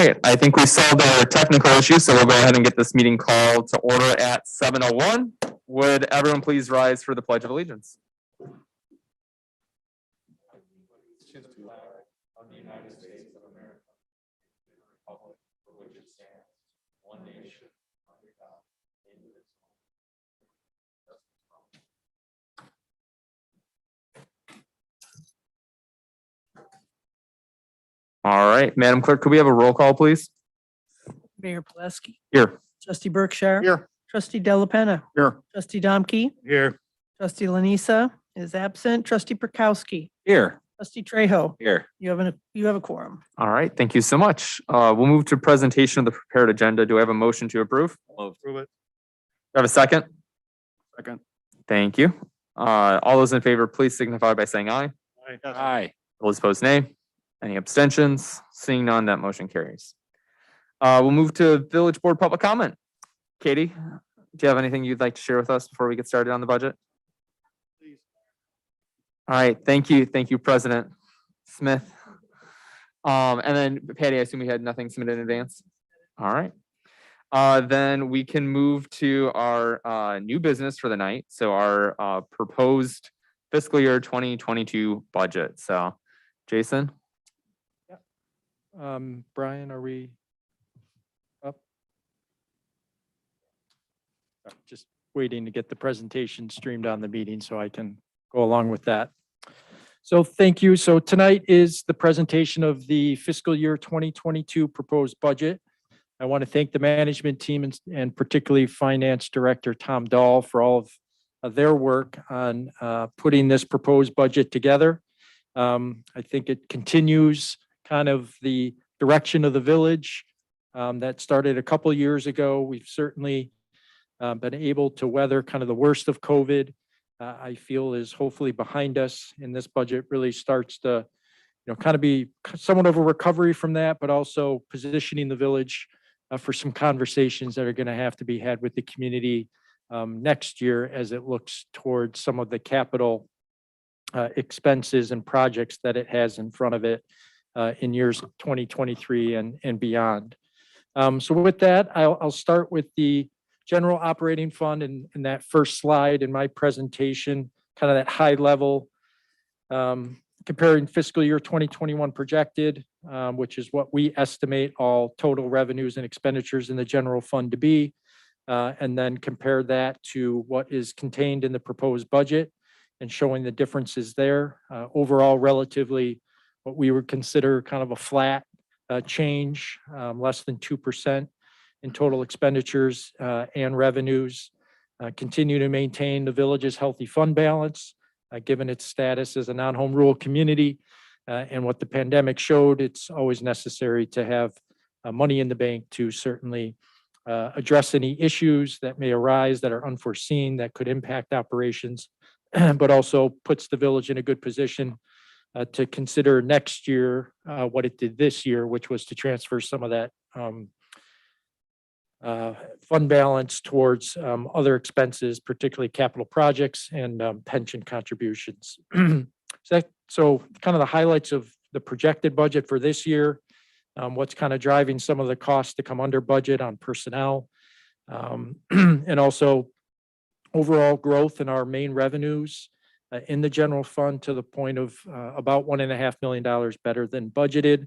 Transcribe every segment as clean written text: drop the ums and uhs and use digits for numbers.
right, I think we solved our technical issue, so we'll go ahead and get this meeting called to order at 7:01. Would everyone please rise for the Pledge of Allegiance? To the flag of the United States of America, the republic for which it stands, one nation, under God, indivisible. All right, Madam Clerk, could we have a roll call, please? Mayor Pulaski, Here. Trustee Berkshire. Here. Trustee Delapenna. Here. Trustee Domke. Here. Trustee Lanisa is absent. Trustee Perkowski. Here. Trustee Trejo. Here. You have a quorum. All right, thank you so much. We'll move to presentation of the prepared agenda. Do I have a motion to approve? Approve it. Do I have a second? Second. Thank you. All those in favor, please signify by saying aye. Aye. Those opposed, nay. Any abstentions? Seeing none, that motion carries. We'll move to Village Board public comment. Katie, do you have anything you'd like to share with us before we get started on the budget? Please. All right, thank you. Thank you, President Smith. And then Patty, I assume we had nothing submitted in advance? All right. Then we can move to our new business for the night. So our proposed fiscal year 2022 budget. So Jason? Brian, are we up? Just waiting to get the presentation streamed on the meeting so I can go along with that. So thank you. So tonight is the presentation of the fiscal year 2022 proposed budget. I want to thank the management team and particularly Finance Director Tom Dahl for all of their work on putting this proposed budget together. I think it continues kind of the direction of the village that started a couple years ago. We've certainly been able to weather kind of the worst of COVID. I feel is hopefully behind us, and this budget really starts to, kind of be somewhat of a recovery from that, but also positioning the village for some conversations that are going to have to be had with the community next year as it looks towards some of the capital expenses and projects that it has in front of it in years 2023 and beyond. So with that, I'll start with the general operating fund and that first slide in my presentation, kind of that high level comparing fiscal year 2021 projected, which is what we estimate all total revenues and expenditures in the general fund to be, and then compare that to what is contained in the proposed budget and showing the differences there. Overall, relatively what we would consider kind of a flat change, less than 2% in total expenditures and revenues. Continue to maintain the village's healthy fund balance, given its status as a non-home rural community and what the pandemic showed. It's always necessary to have money in the bank to certainly address any issues that may arise that are unforeseen that could impact operations, but also puts the village in a good position to consider next year what it did this year, which was to transfer some of that fund balance towards other expenses, particularly capital projects and pension contributions. So kind of the highlights of the projected budget for this year, what's kind of driving some of the costs to come under budget on personnel, and also overall growth in our main revenues in the general fund to the point of about $1.5 million better than budgeted.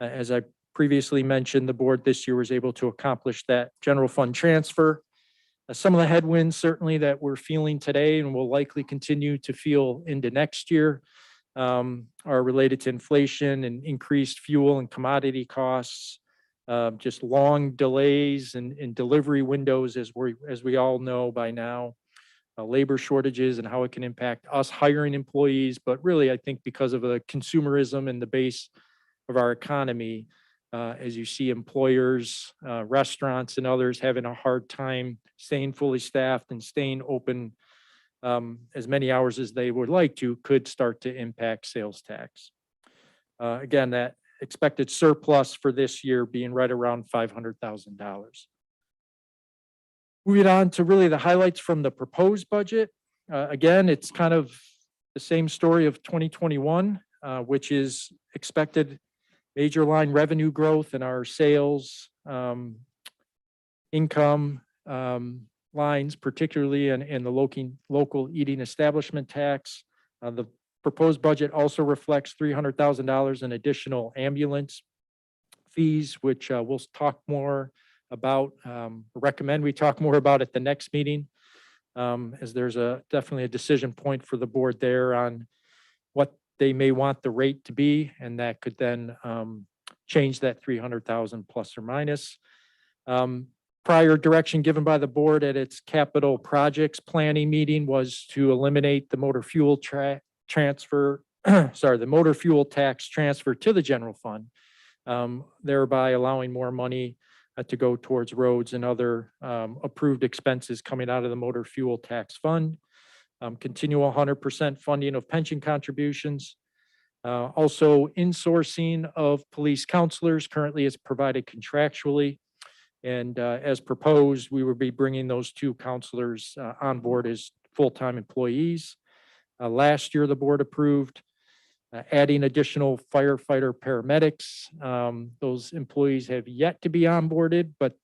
As I previously mentioned, the board this year was able to accomplish that general fund transfer. Some of the headwinds certainly that we're feeling today and will likely continue to feel into next year are related to inflation and increased fuel and commodity costs, just long delays in delivery windows, as we all know by now, labor shortages and how it can impact us hiring employees. But really, I think because of the consumerism and the base of our economy, as you see employers, restaurants and others having a hard time staying fully staffed and staying open as many hours as they would like to, could start to impact sales tax. Again, that expected surplus for this year being right around $500,000. Moving on to really the highlights from the proposed budget. Again, it's kind of the same story of 2021, which is expected major line revenue growth in our sales, income lines, particularly in the local eating establishment tax. The proposed budget also reflects $300,000 in additional ambulance fees, which we'll talk more about, recommend we talk more about at the next meeting, as there's definitely a decision point for the board there on what they may want the rate to be, and that could then change that 300,000 plus or minus. Prior direction given by the board at its capital projects planning meeting was to eliminate the motor fuel transfer, the motor fuel tax transfer to the general fund, thereby allowing more money to go towards roads and other approved expenses coming out of the motor fuel tax fund. Continual 100% funding of pension contributions. Also insourcing of police counselors currently is provided contractually. And as proposed, we will be bringing those 2 counselors on board as full-time employees. Last year, the board approved adding additional firefighter paramedics. Those employees have yet to be onboarded, but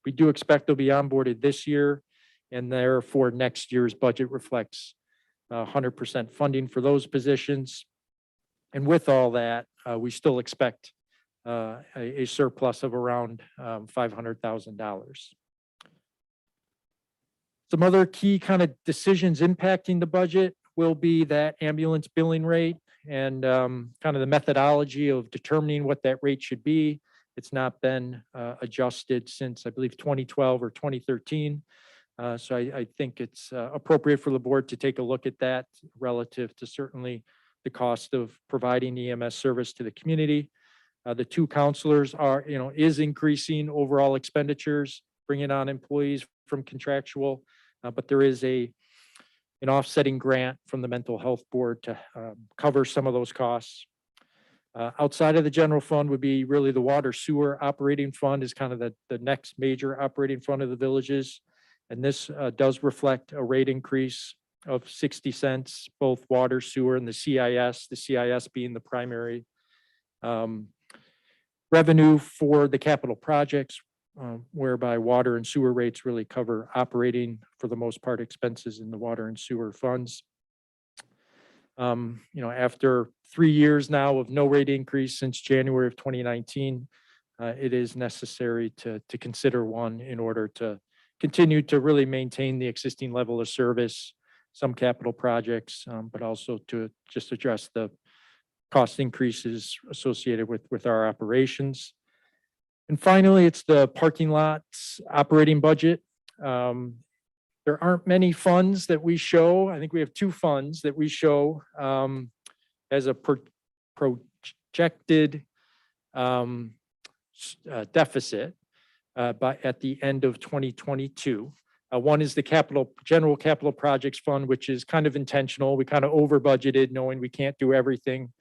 we do expect they'll be onboarded this year. And therefore, next year's budget reflects 100% funding for those positions. And with all that, we still expect a surplus of around $500,000. Some other key kind of decisions impacting the budget will be that ambulance billing rate and kind of the methodology of determining what that rate should be. It's not been adjusted since, I believe, 2012 or 2013. So I think it's appropriate for the board to take a look at that relative to certainly the cost of providing EMS service to the community. The 2 counselors is increasing overall expenditures, bringing on employees from contractual, but there is an offsetting grant from the mental health board to cover some of those costs. Outside of the general fund would be really the water sewer operating fund is kind of the next major operating fund of the villages. And this does reflect a rate increase of 60 cents, both water, sewer, and the CIS being the primary revenue for the capital projects, whereby water and sewer rates really cover operating, for the most part, expenses in the water and sewer funds. After 3 years now of no rate increase since January of 2019, it is necessary to consider one in order to continue to really maintain the existing level of service, some capital projects, but also to just address the cost increases associated with our operations. And finally, it's the parking lots operating budget. There aren't many funds that we show. I think we have 2 funds that we show as a projected deficit at the end of 2022. One is the general capital projects fund, which is kind of intentional. We kind of over budgeted, knowing we can't do everything.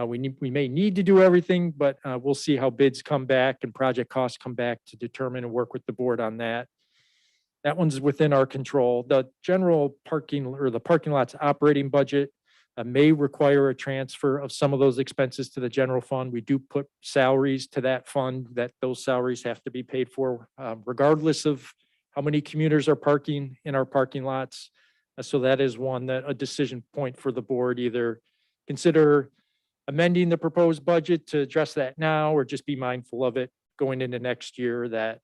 We may need to do everything, but we'll see how bids come back and project costs come back to determine and work with the board on that. That one's within our control. The general parking or the parking lots operating budget may require a transfer of some of those expenses to the general fund. We do put salaries to that fund, that those salaries have to be paid for regardless of how many commuters are parking in our parking lots. So that is a decision point for the board, either consider amending the proposed budget to address that now, or just be mindful of it going into next year, that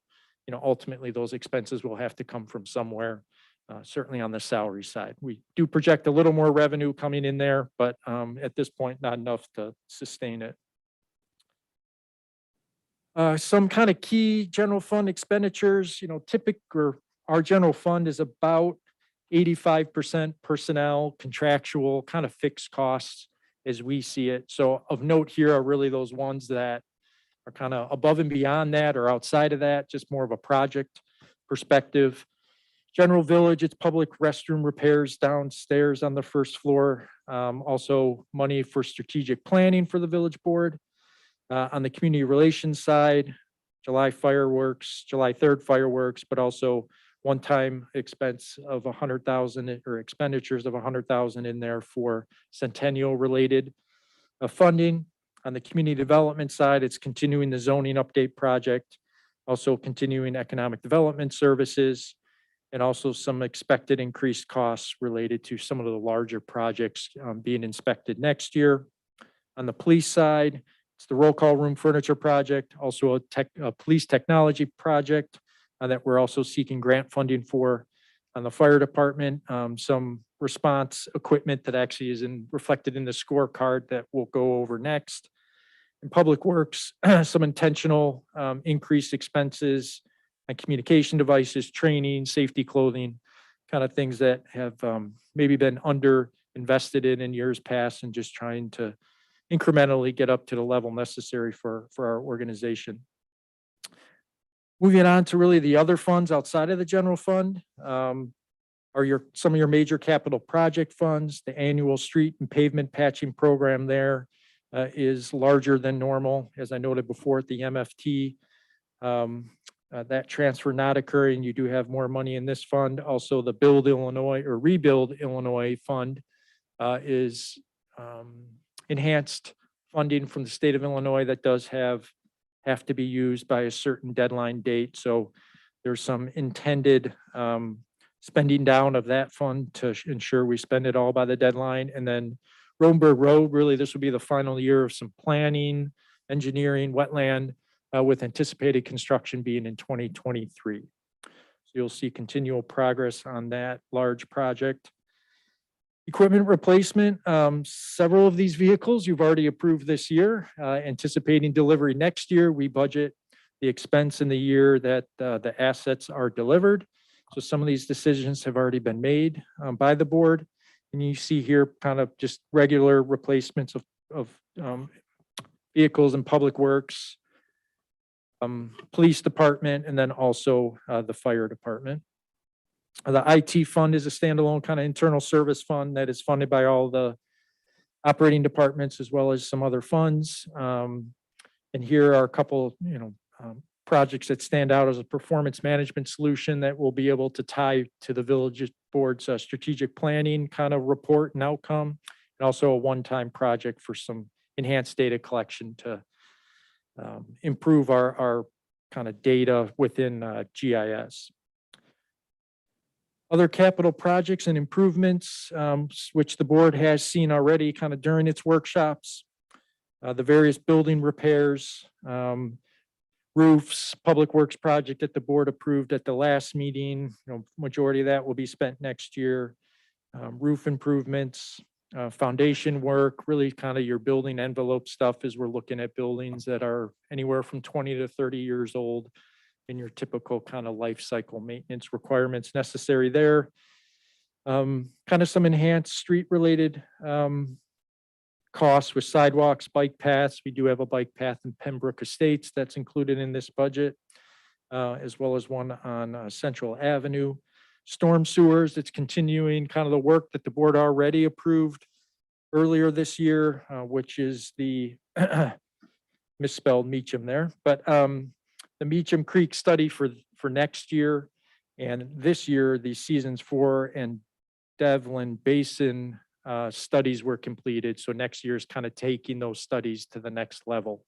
ultimately those expenses will have to come from somewhere, certainly on the salary side. We do project a little more revenue coming in there, but at this point, not enough to sustain it. Some kind of key general fund expenditures, our general fund is about 85% personnel, contractual, kind of fixed costs as we see it. So of note here are really those ones that are kind of above and beyond that or outside of that, just more of a project perspective. General village, it's public restroom repairs downstairs on the first floor. Also money for strategic planning for the village board. On the community relations side, July 3rd fireworks, but also one-time expense of 100,000 or expenditures of 100,000 in there for centennial related funding. On the community development side, it's continuing the zoning update project, also continuing economic development services, and also some expected increased costs related to some of the larger projects being inspected next year. On the police side, it's the roll call room furniture project, also a police technology project that we're also seeking grant funding for. On the fire department, some response equipment that actually is reflected in the scorecard that we'll go over next. In public works, some intentional increased expenses and communication devices, training, safety clothing, kind of things that have maybe been under invested in years past, and just trying to incrementally get up to the level necessary for our organization. Moving on to really the other funds outside of the general fund are some of your major capital project funds. The annual street and pavement patching program there is larger than normal. As I noted before at the MFT, that transfer not occurring, you do have more money in this fund. Also, the Build Illinois or Rebuild Illinois Fund is enhanced funding from the state of Illinois that does have to be used by a certain deadline date. So there's some intended spending down of that fund to ensure we spend it all by the deadline. And then Rodenberg Road, really, this will be the final year of some planning, engineering, wetland, with anticipated construction being in 2023. So you'll see continual progress on that large project. Equipment replacement, several of these vehicles you've already approved this year, anticipating delivery next year. We budget the expense in the year that the assets are delivered. So some of these decisions have already been made by the board. And you see here kind of just regular replacements of vehicles in public works, police department, and then also the fire department. The IT fund is a standalone kind of internal service fund that is funded by all the operating departments as well as some other funds. And here are a couple, projects that stand out as a performance management solution that will be able to tie to the village board's strategic planning kind of report and outcome, and also a one-time project for some enhanced data collection to improve our kind of data within GIS. Other capital projects and improvements, which the board has seen already kind of during its workshops, the various building repairs, roofs, public works project that the board approved at the last meeting. Majority of that will be spent next year. Roof improvements, foundation work, really kind of your building envelope stuff as we're looking at buildings that are anywhere from 20 to 30 years old, and your typical kind of life cycle maintenance requirements necessary there. Kind of some enhanced street related costs with sidewalks, bike paths. We do have a bike path in Pembroke Estates that's included in this budget, as well as one on Central Avenue. Storm sewers, it's continuing kind of the work that the board already approved earlier this year, which is the misspelled Meacham there, but the Meacham Creek study for next year, and this year the Seasons 4 and Devlin Basin studies were completed. So next year is kind of taking those studies to the next level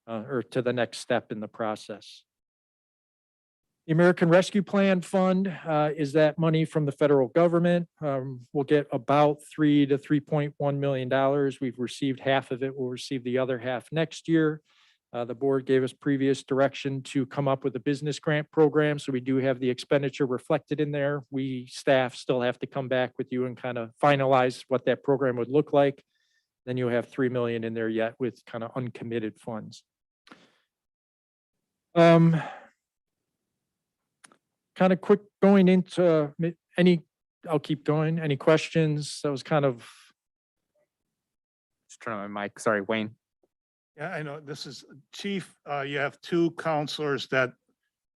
or to the next step in the process. The American Rescue Plan Fund is that money from the federal government. We'll get about $3 to $3.1 million. We've received half of it. We'll receive the other half next year. The board gave us previous direction to come up with a business grant program. So we do have the expenditure reflected in there. We staff still have to come back with you and kind of finalize what that program would look like. Then you have 3 million in there yet with kind of uncommitted funds. Kind of quick going into I'll keep going. Any questions? That was kind of. Just turn on my mic. Sorry, Wayne. Yeah, I know. This is Chief. You have two counselors that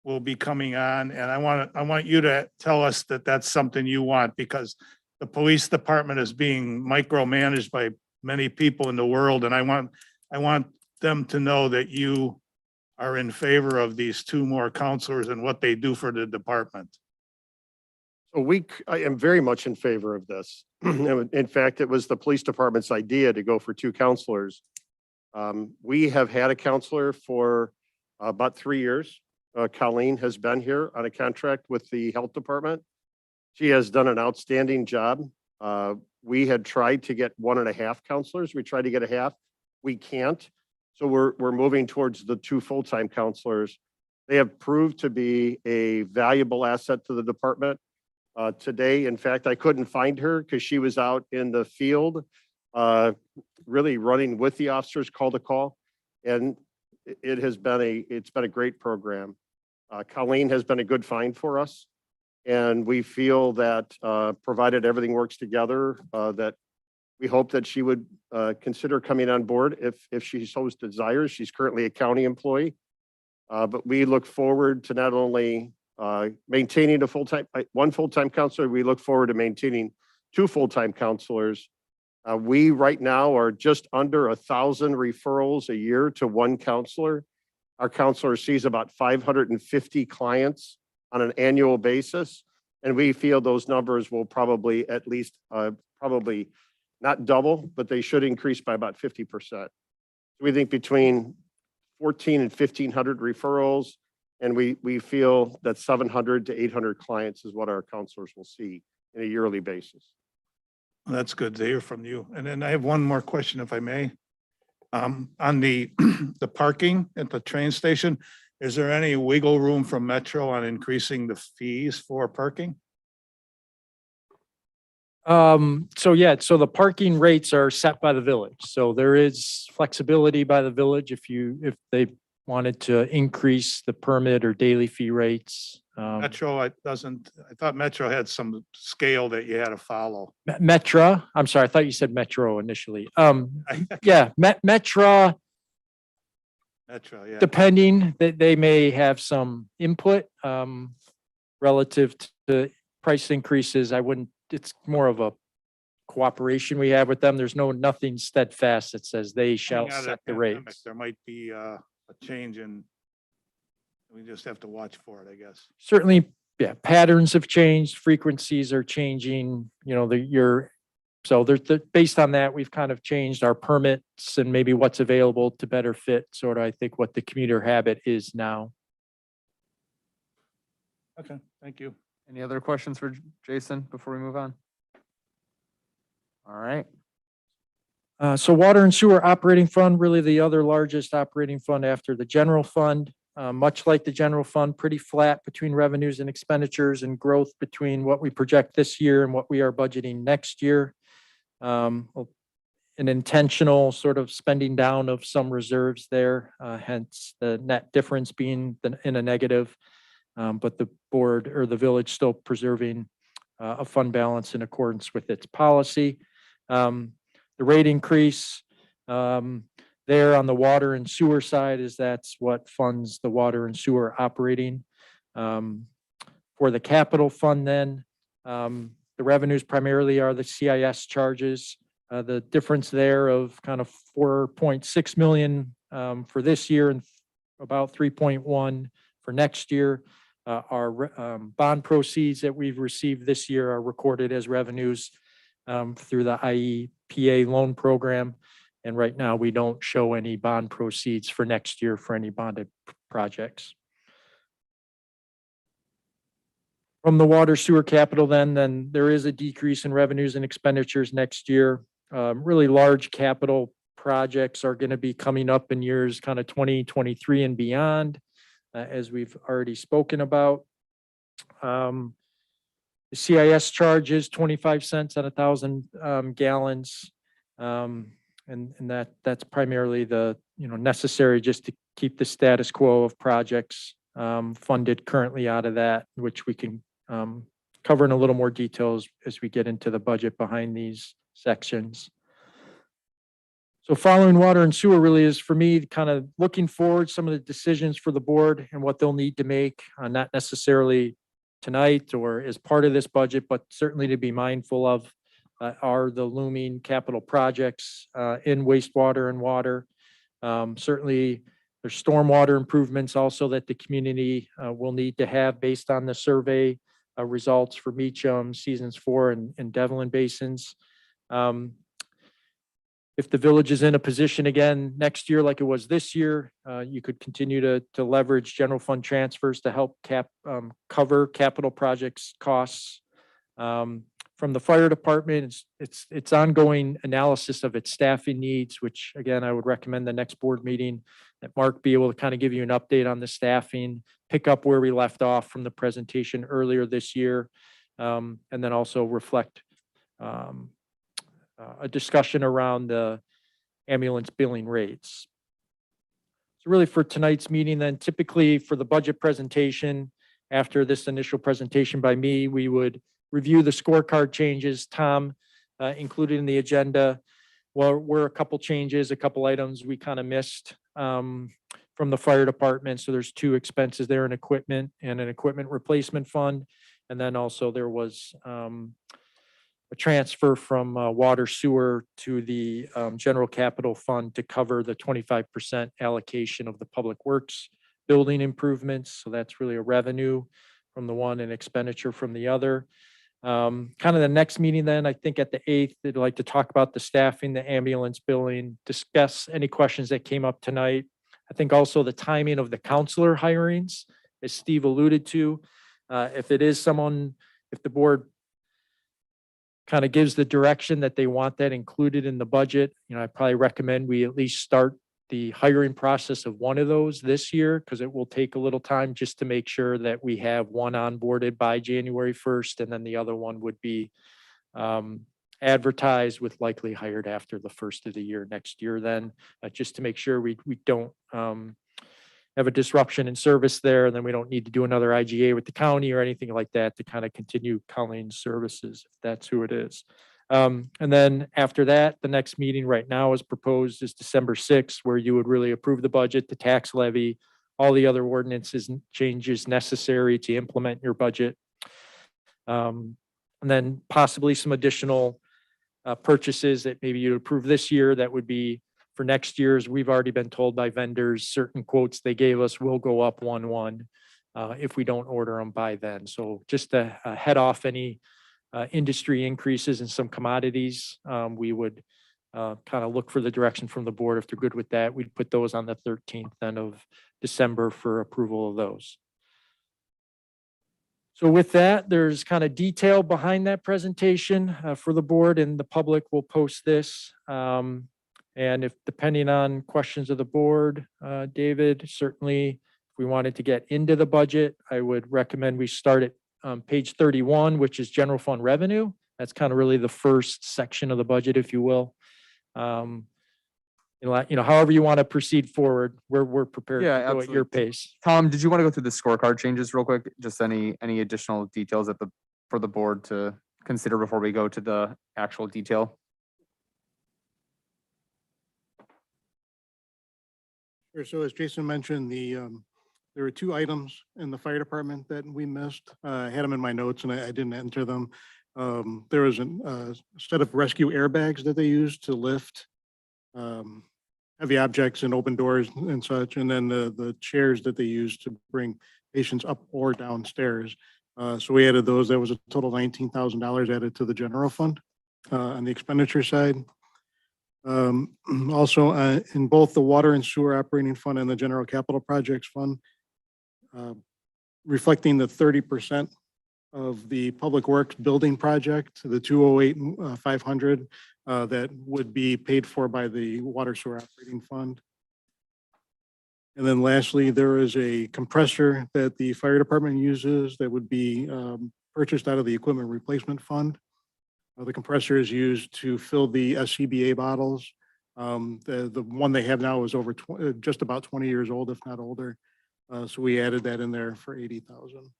will be coming on, and I want you to tell us that that's something you want, because the police department is being micromanaged by many people in the world, and I want them to know that you are in favor of these two more counselors and what they do for the department. So I am very much in favor of this. In fact, it was the police department's idea to go for two counselors. We have had a counselor for about 3 years. Colleen has been here on a contract with the health department. She has done an outstanding job. We had tried to get 1.5 counselors. We tried to get a half. We can't. So we're moving towards the 2 full-time counselors. They have proved to be a valuable asset to the department. Today, in fact, I couldn't find her because she was out in the field, really running with the officers call to call. And it's been a great program. Colleen has been a good find for us. And we feel that provided everything works together, that we hope that she would consider coming on board if she so desires. She's currently a county employee. But we look forward to not only maintaining one full-time counselor, we look forward to maintaining 2 full-time counselors. We right now are just under 1,000 referrals a year to 1 counselor. Our counselor sees about 550 clients on an annual basis. And we feel those numbers will probably at least, probably not double, but they should increase by about 50%. We think between 1,400 and 1,500 referrals, and we feel that 700 to 800 clients is what our counselors will see in a yearly basis. That's good to hear from you. And then I have one more question, if I may. On the parking at the train station, is there any wiggle room from Metro on increasing the fees for parking? So the parking rates are set by the village. So there is flexibility by the village if they wanted to increase the permit or daily fee rates. Metro, I thought Metro had some scale that you had to follow. Metro, I'm sorry, I thought you said Metro initially. Yeah, Metro, Metro, yeah. depending, they may have some input relative to price increases. It's more of a cooperation we have with them. There's nothing steadfast that says they shall Coming out of set the pandemic, rates. There might be a change in, we just have to watch for it, I guess. Certainly, yeah, patterns have changed, frequencies are changing, so based on that, we've kind of changed our permits and maybe what's available to better fit sort of, I think, what the commuter habit is now. Okay, thank you. Any other questions for Jason before we move on? All right. So water and sewer operating fund, really the other largest operating fund after the general fund. Much like the general fund, pretty flat between revenues and expenditures, and growth between what we project this year and what we are budgeting next year. An intentional sort of spending down of some reserves there, hence the net difference being in a negative. But the board or the village still preserving a fund balance in accordance with its policy. The rate increase there on the water and sewer side is that's what funds the water and sewer operating. For the capital fund then, the revenues primarily are the CIS charges. The difference there of kind of 4.6 million for this year and about 3.1 for next year. Our bond proceeds that we've received this year are recorded as revenues through the IEPA loan program. And right now, we don't show any bond proceeds for next year for any bonded projects. From the water sewer capital then there is a decrease in revenues and expenditures next year. Really large capital projects are going to be coming up in years kind of 2023 and beyond, as we've already spoken about. The CIS charge is 25 cents on 1,000 gallons. And that's primarily the, necessary just to keep the status quo of projects funded currently out of that, which we can cover in a little more details as we get into the budget behind these sections. So following water and sewer really is for me kind of looking forward some of the decisions for the board and what they'll need to make, not necessarily tonight or as part of this budget, but certainly to be mindful of are the looming capital projects in wastewater and water. Certainly there's stormwater improvements also that the community will need to have based on the survey results for Meacham, Seasons 4 and Devlin basins. if the village is in a position again next year like it was this year, you could continue to leverage general fund transfers to help cover capital projects costs. From the fire department, it's ongoing analysis of its staffing needs, which again, I would recommend the next board meeting that Mark be able to kind of give you an update on the staffing, pick up where we left off from the presentation earlier this year, and then also reflect a discussion around the ambulance billing rates. So really for tonight's meeting, then typically for the budget presentation, after this initial presentation by me, we would review the scorecard changes Tom included in the agenda. Well, were a couple changes, a couple items we kind of missed from the fire department. So there's 2 expenses there in equipment and an equipment replacement fund. And then also there was a transfer from water sewer to the general capital fund to cover the 25% allocation of the public works building improvements. So that's really a revenue from the one and expenditure from the other. Kind of the next meeting then, I think at the 8th, they'd like to talk about the staffing, the ambulance billing, discuss any questions that came up tonight. I think also the timing of the counselor hirings, as Steve alluded to. If it is someone, if the board kind of gives the direction that they want that included in the budget, I probably recommend we at least start the hiring process of one of those this year, because it will take a little time just to make sure that we have one onboarded by January 1st, and then the other one would be advertised with likely hired after the first of the year next year then, just to make sure we don't have a disruption in service there, and then we don't need to do another IGA with the county or anything like that to kind of continue Colleen's services, if that's who it is. And then after that, the next meeting right now is proposed is December 6th, where you would really approve the budget, the tax levy, all the other ordinances and changes necessary to implement your budget. And then possibly some additional purchases that maybe you approve this year that would be for next year's. We've already been told by vendors, certain quotes they gave us will go up 1/1 if we don't order them by then. So just to head off any industry increases in some commodities, we would kind of look for the direction from the board. If they're good with that, we'd put those on the 13th then of December for approval of those. So with that, there's kind of detail behind that presentation for the board, and the public will post this. And if depending on questions of the board, David, certainly if we wanted to get into the budget, I would recommend we start at page 31, which is general fund revenue. That's kind of really the first section of the budget, if you will. However you want to proceed forward, we're prepared to go at your pace. Tom, did you want to go through the scorecard changes real quick? Just any additional details for the board to consider before we go to the actual detail? Sure. So as Jason mentioned, there were 2 items in the fire department that we missed. I had them in my notes and I didn't enter them. There was a set of rescue airbags that they used to lift heavy objects and open doors and such, and then the chairs that they used to bring patients up or downstairs. So we added those. That was a total of $19,000 added to the general fund on the expenditure side. Also, in both the water and sewer operating fund and the general capital projects fund, reflecting the 30% of the public works building project, the 208,500 that would be paid for by the water sewer operating fund. And then lastly, there is a compressor that the fire department uses that would be purchased out of the equipment replacement fund. The compressor is used to fill the SCBA bottles. The one they have now is just about 20 years old, if not older. So we added that in there for 80,000.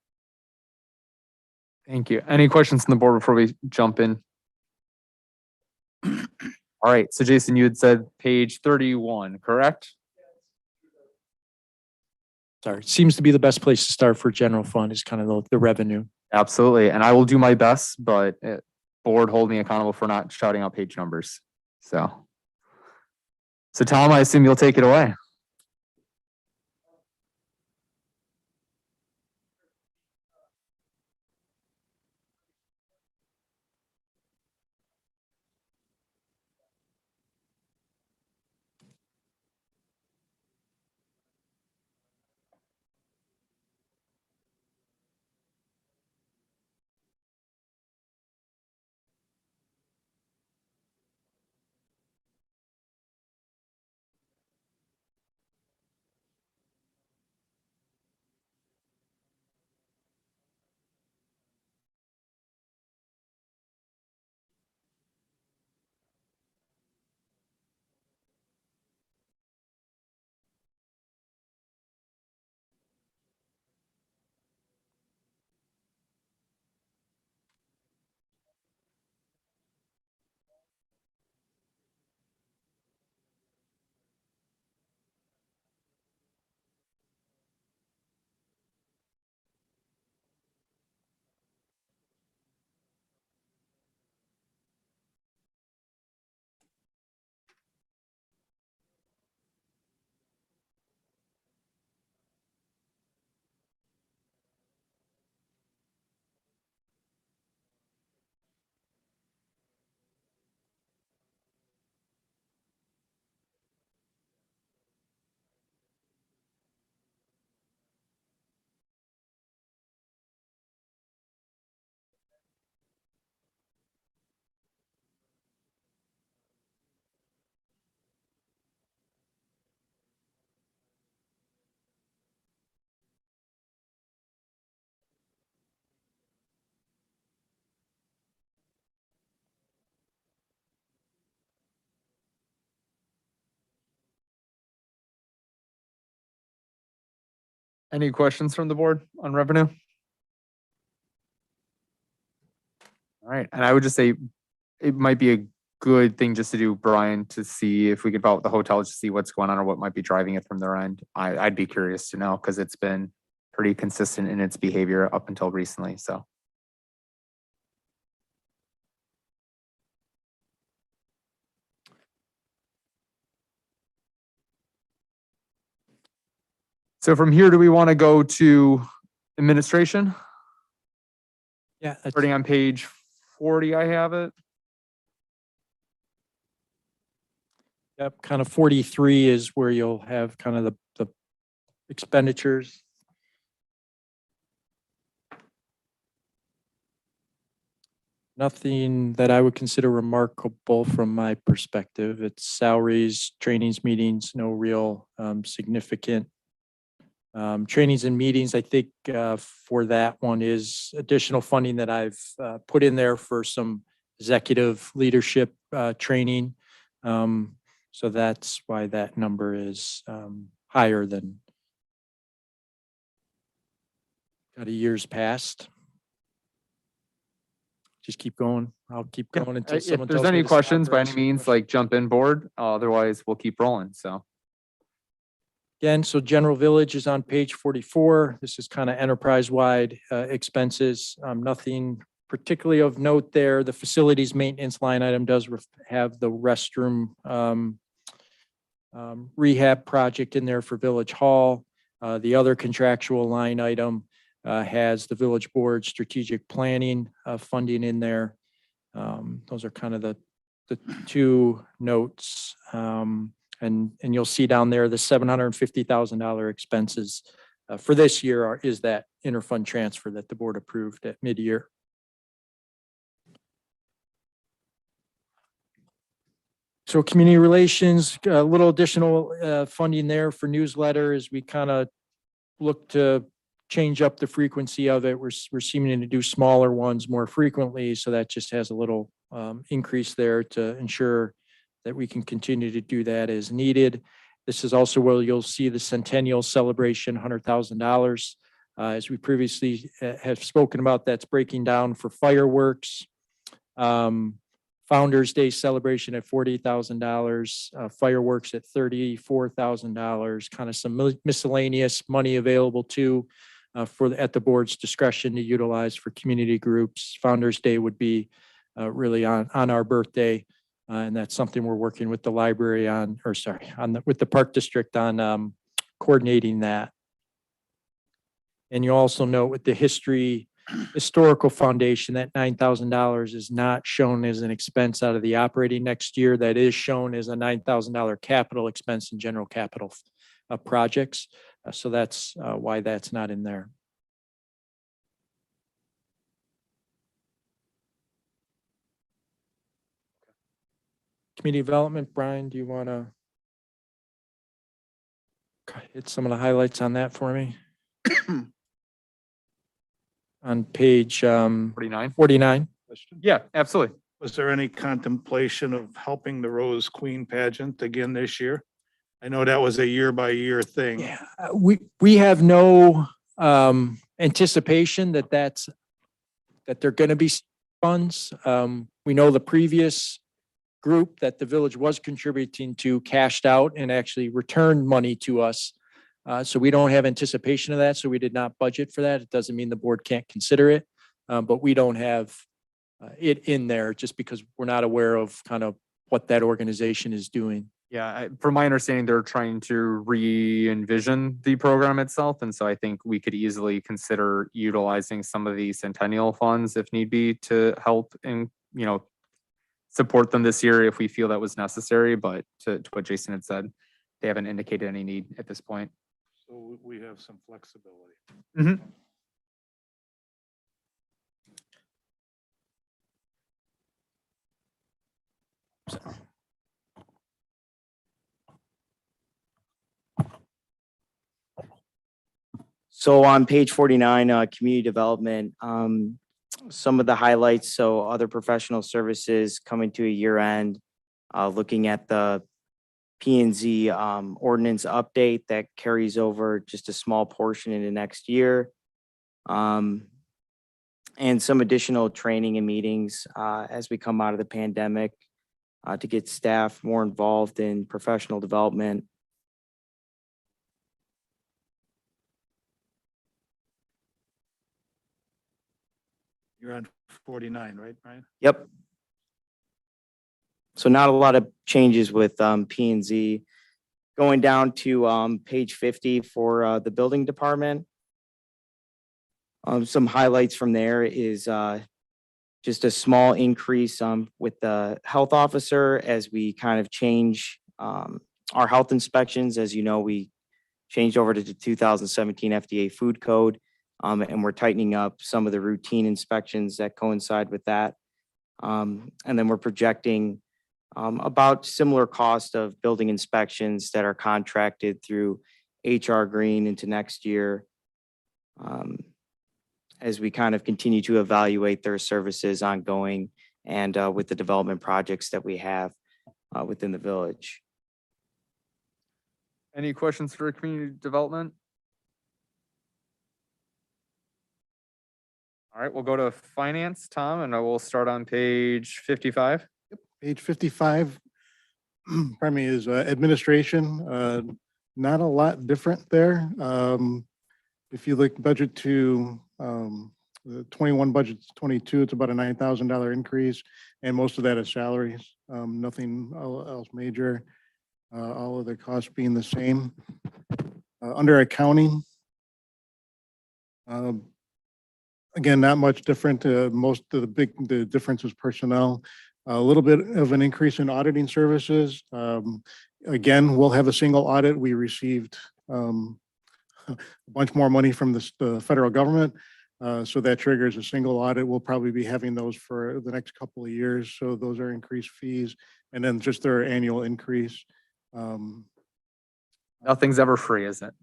Thank you. Any questions from the board before we jump in? All right. So Jason, you had said page 31, correct? Sorry, seems to be the best place to start for general fund is kind of the revenue. Absolutely. And I will do my best, but board hold me accountable for not shouting out page numbers. So Tom, I assume you'll take it away. Any questions from the board on revenue? All right, and I would just say it might be a good thing just to do, Brian, to see if we could follow up the hotel, to see what's going on or what might be driving it from their end. I'd be curious to know because it's been pretty consistent in its behavior up until recently, so. So from here, do we want to go to administration? Yeah. Starting on page 40, I have it. Yep, kind of 43 is where you'll have kind of the expenditures. Nothing that I would consider remarkable from my perspective. It's salaries, trainings, meetings, no real significant trainings and meetings. I think for that one is additional funding that I've put in there for some executive leadership training. So that's why that number is higher than kind of years past. Just keep going. I'll keep Yeah, going until If someone there's tells me any to stop questions, or by ask any me a means, question. like jump in board. Otherwise, we'll keep rolling. So. Again, so General Village is on page 44. This is kind of enterprise-wide expenses. Nothing particularly of note there. The facilities maintenance line item does have the restroom rehab project in there for Village Hall. The other contractual line item has the Village Board strategic planning funding in there. Those are kind of the two notes. And you'll see down there the $750,000 expenses for this year is that interfund transfer that the board approved at mid-year. So community relations, a little additional funding there for newsletter as we kind of look to change up the frequency of it. We're seeming to do smaller ones more frequently, so that just has a little increase there to ensure that we can continue to do that as needed. This is also where you'll see the centennial celebration, $100,000. As we previously have spoken about, that's breaking down for fireworks. Founders Day celebration at $40,000, fireworks at $34,000, kind of some miscellaneous money available too at the board's discretion to utilize for community groups. Founders Day would be really on our birthday. And that's something we're working with the library on, or sorry, with the park district on coordinating that. And you also note with the historical foundation, that $9,000 is not shown as an expense out of the operating next year. That is shown as a $9,000 capital expense in general capital projects. So that's why that's not in there. Community development, Brian, do you want to hit some of the highlights on that for me? On page 49. 49. Yeah, absolutely. Was there any contemplation of helping the Rose Queen pageant again this year? I know that was a year by year thing. Yeah, we have no anticipation that they're going to be funds. We know the previous group that the village was contributing to cashed out and actually returned money to us. So we don't have anticipation of that. So we did not budget for that. It doesn't mean the board can't consider it, but we don't have it in there just because we're not aware of kind of what that organization is doing. Yeah, from my understanding, they're trying to re-envision the program itself. And so I think we could easily consider utilizing some of the centennial funds if need be to help and, support them this year if we feel that was necessary. But to what Jason had said, they haven't indicated any need at this point. So we have some flexibility. Mhm. So on page 49, community development, some of the highlights, so other professional services coming to a year end, looking at the P and Z ordinance update that carries over just a small portion into next year. And some additional training and meetings as we come out of the pandemic to get staff more involved in professional development. You're on 49, right, Brian? Yep. So not a lot of changes with P and Z. Going down to page 50 for the building department. Some highlights from there is just a small increase with the health officer as we kind of change our health inspections. As you know, we changed over to the 2017 FDA food code, and we're tightening up some of the routine inspections that coincide with that. And then we're projecting about similar cost of building inspections that are contracted through HR Green into next year. As we kind of continue to evaluate their services ongoing and with the development projects that we have within the village. Any questions for community development? All right, we'll go to finance, Tom, and I will start on page 55. Page 55, pardon me, is administration. Not a lot different there. If you look budget to the 21 budget to 22, it's about a $9,000 increase, and most of that is salaries. Nothing else major. All of the costs being the same. Under accounting, again, not much different. Most of the difference is personnel. A little bit of an increase in auditing services. Again, we'll have a single audit. We received a bunch more money from the federal government. So that triggers a single audit. We'll probably be having those for the next couple of years. So those are increased fees, and then just their annual increase. Nothing's ever free, is it?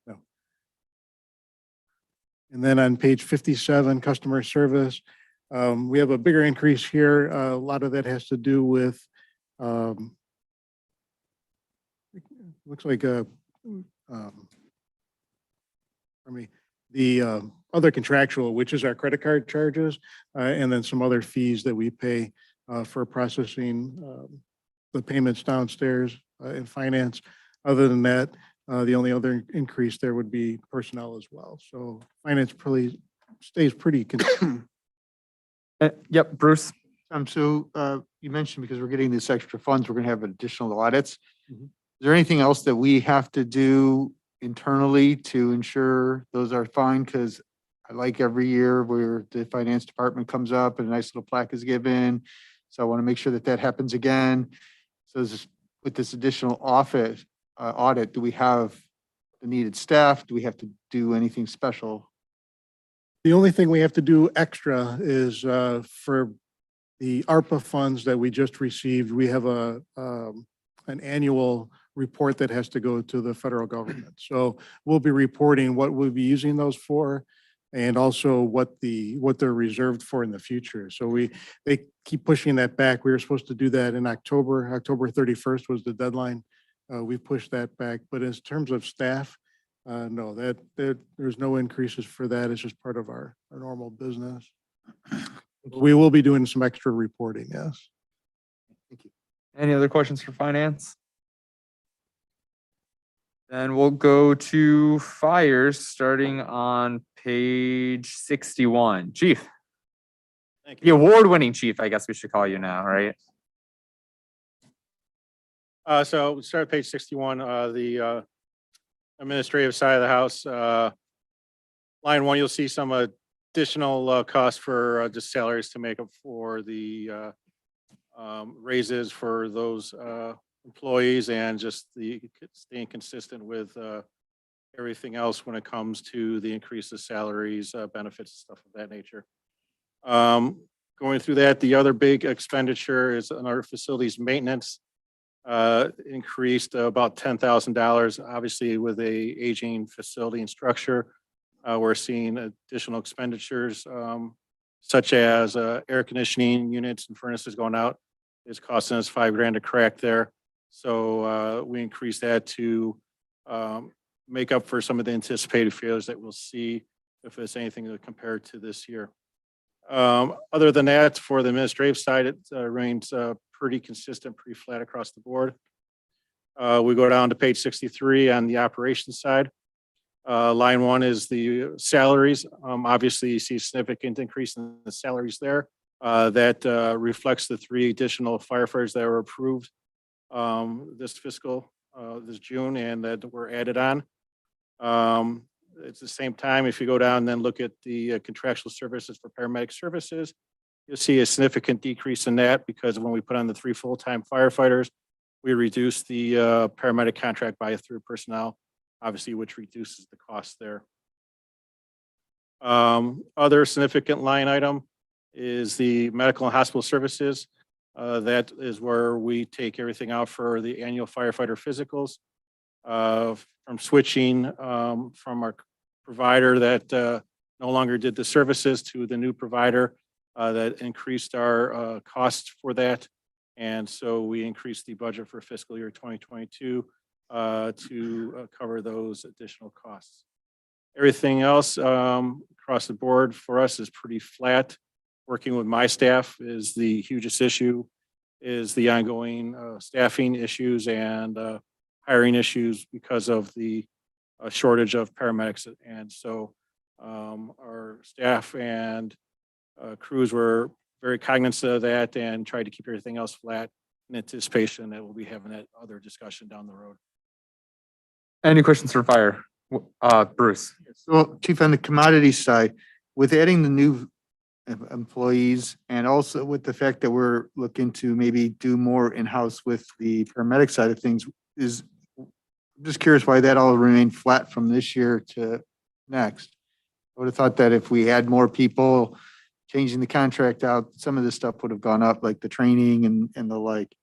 No. And then on page 57, customer service, we have a bigger increase here. A lot of that has to do with, looks like the other contractual, which is our credit card charges, and then some other fees that we pay for processing the payments downstairs in finance. Other than that, the only other increase there would be personnel as well. So finance probably stays pretty consistent. Yep, Bruce. So you mentioned because we're getting these extra funds, we're gonna have additional audits. Mhm. Is there anything else that we have to do internally to ensure those are fine? Because I like every year where the finance department comes up and a nice little plaque is given. So I want to make sure that that happens again. So with this additional office audit, do we have the needed staff? Do we have to do anything special? The only thing we have to do extra is for the ARPA funds that we just received, we have an annual report that has to go to the federal government. So we'll be reporting what we'll be using those for and also what they're reserved for in the future. So they keep pushing that back. We were supposed to do that in October. October 31st was the deadline. We pushed that back. But in terms of staff, no, there's no increases for that. It's just part of our normal business. We will be doing some extra reporting, yes. Thank you. Any other questions for finance? Then we'll go to fires, starting on page 61. Chief, Thank the award-winning chief, I guess we should call you now, right? So we start at page 61, the administrative side of the house. Line 1, you'll see some additional costs for just salaries to make up for the raises for those employees and just the staying consistent with everything else when it comes to the increase of salaries, benefits, stuff of that nature. Going through that, the other big expenditure is on our facilities maintenance. Increased about $10,000. Obviously, with a aging facility and structure, we're seeing additional expenditures such as air conditioning units and furnaces going out. It's costing us $5,000 to crack there. So we increased that to make up for some of the anticipated failures that we'll see if there's anything to compare to this year. Other than that, for the administrative side, it remains pretty consistent, pretty flat across the board. We go down to page 63 on the operations side. Line 1 is the salaries. Obviously, you see a significant increase in the salaries there. That reflects the 3 additional firefighters that were approved this fiscal, this June, and that were added on. It's the same time, if you go down and then look at the contractual services for paramedic services, you'll see a significant decrease in that because when we put on the 3 full-time firefighters, we reduced the paramedic contract by 3 personnel, obviously, which reduces the cost there. Other significant line item is the medical and hospital services. That is where we take everything out for the annual firefighter physicals. From switching from our provider that no longer did the services to the new provider that increased our costs for that. And so we increased the budget for fiscal year 2022 to cover those additional costs. Everything else across the board for us is pretty flat. Working with my staff is the hugest issue, is the ongoing staffing issues and hiring issues because of the shortage of paramedics. And so our staff and crews were very cognizant of that and tried to keep everything else flat in anticipation that we'll be having that other discussion down the road. Any questions for fire? Bruce? So Chief, on the commodity side, with adding the new employees and also with the fact that we're looking to maybe do more in-house with the paramedic side of things, is I'm just curious why that all remained flat from this year to next. I would have thought that if we had more people changing the contract out, some of this stuff would have gone up, like the training and the like.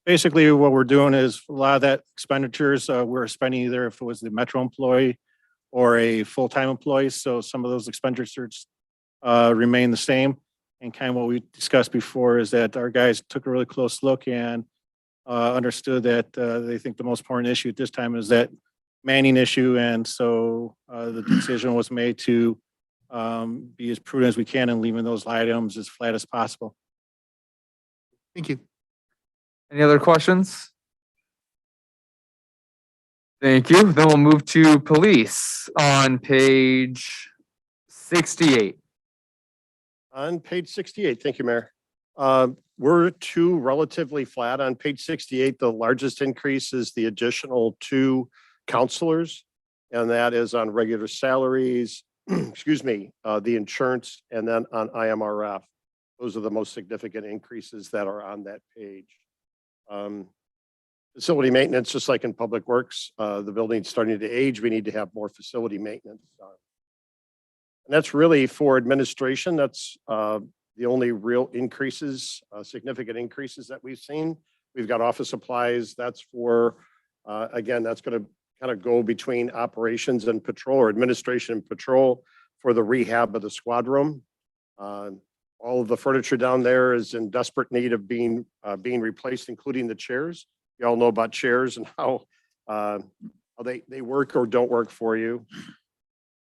Basically, what we're doing is a lot of that expenditures we're spending either if it was the Metro employee or a full-time employee. So some of those expenditures remain the same. And kind of what we discussed before is that our guys took a really close look and understood that they think the most important issue at this time is that manning issue. And so the decision was made to be as prudent as we can and leaving those items as flat as possible. Thank you. Any other questions? Thank you. Then we'll move to police on page 68. On page 68, thank you, Mayor. We're 2 relatively flat on page 68. The largest increase is the additional 2 counselors, and that is on regular salaries, excuse me, the insurance, and then on IMRF. Those are the most significant increases that are on that page. Facility maintenance, just like in public works, the building's starting to age. We need to have more facility maintenance done. And that's really for administration. That's the only real increases, significant increases that we've seen. We've got office supplies. That's for, again, that's going to kind of go between operations and patrol, or administration and patrol, for the rehab of the squad room. All of the furniture down there is in desperate need of being replaced, including the chairs. You all know about chairs and how they work or don't work for you.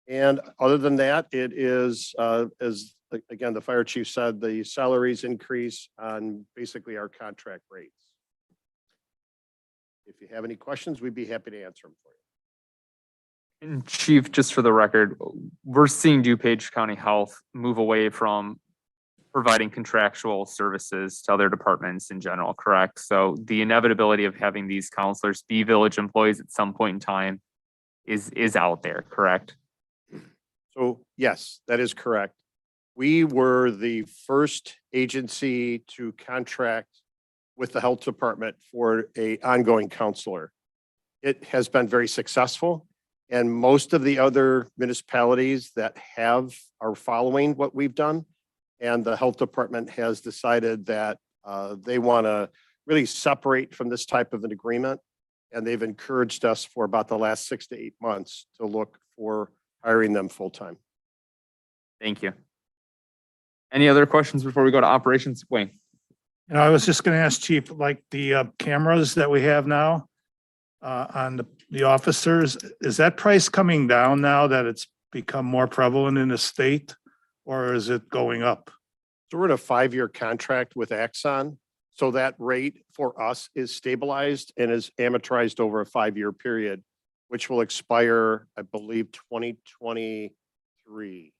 And other than that, it is, as again, the fire chief said, the salaries increase on basically our contract rates. If you have any questions, we'd be happy to answer them for you. And Chief, just for the record, we're seeing DuPage County Health move away from providing contractual services to other departments in general, correct? So the inevitability of having these counselors be village employees at some point in time is out there, correct? So yes, that is correct. We were the first agency to contract with the health department for an ongoing counselor. It has been very successful, and most of the other municipalities that are following what we've done. And the health department has decided that they want to really separate from this type of an agreement. And they've encouraged us for about the last 6 to 8 months to look for hiring them full-time. Thank you. Any other questions before we go to operations? Wayne? I was just gonna ask Chief, like the cameras that we have now on the officers, is that price coming down now that it's become more prevalent in the state? Or is it going up? So we're in a 5-year contract with Axon. So that rate for us is stabilized and is amortized over a 5-year period, which will expire, I believe, 2023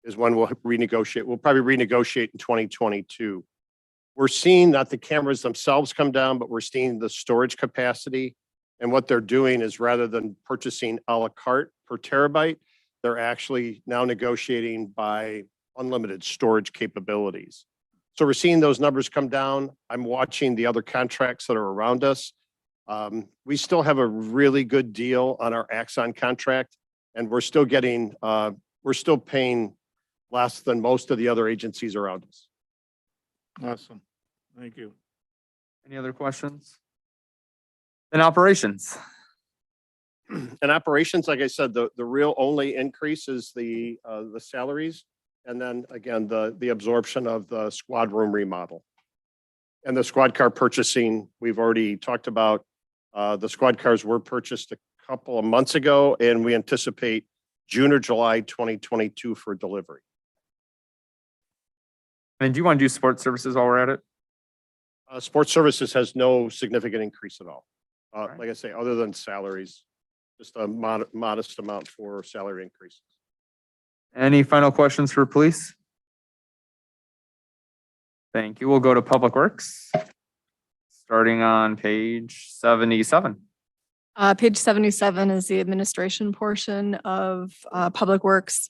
is when we'll renegotiate. We'll probably renegotiate in 2022. We're seeing not the cameras themselves come down, but we're seeing the storage capacity. And what they're doing is rather than purchasing a la carte per terabyte, they're actually now negotiating by unlimited storage capabilities. So we're seeing those numbers come down. I'm watching the other contracts that are around us. We still have a really good deal on our Axon contract, and we're still getting, we're still paying less than most of the other agencies around us. Awesome. Thank you. Any other questions? In operations, And operations, like I said, the real only increase is the salaries. And then again, the absorption of the squad room remodel. And the squad car purchasing, we've already talked about. The squad cars were purchased a couple of months ago, and we anticipate June or July 2022 for delivery. and do you want to do sports services while we're at it? Sports services has no significant increase at all. Alright. Like I say, other than salaries, just a modest amount for salary increases. Any final questions for police? Thank you. We'll go to Public Works. Starting on page 77. Page 77 is the administration portion of Public Works.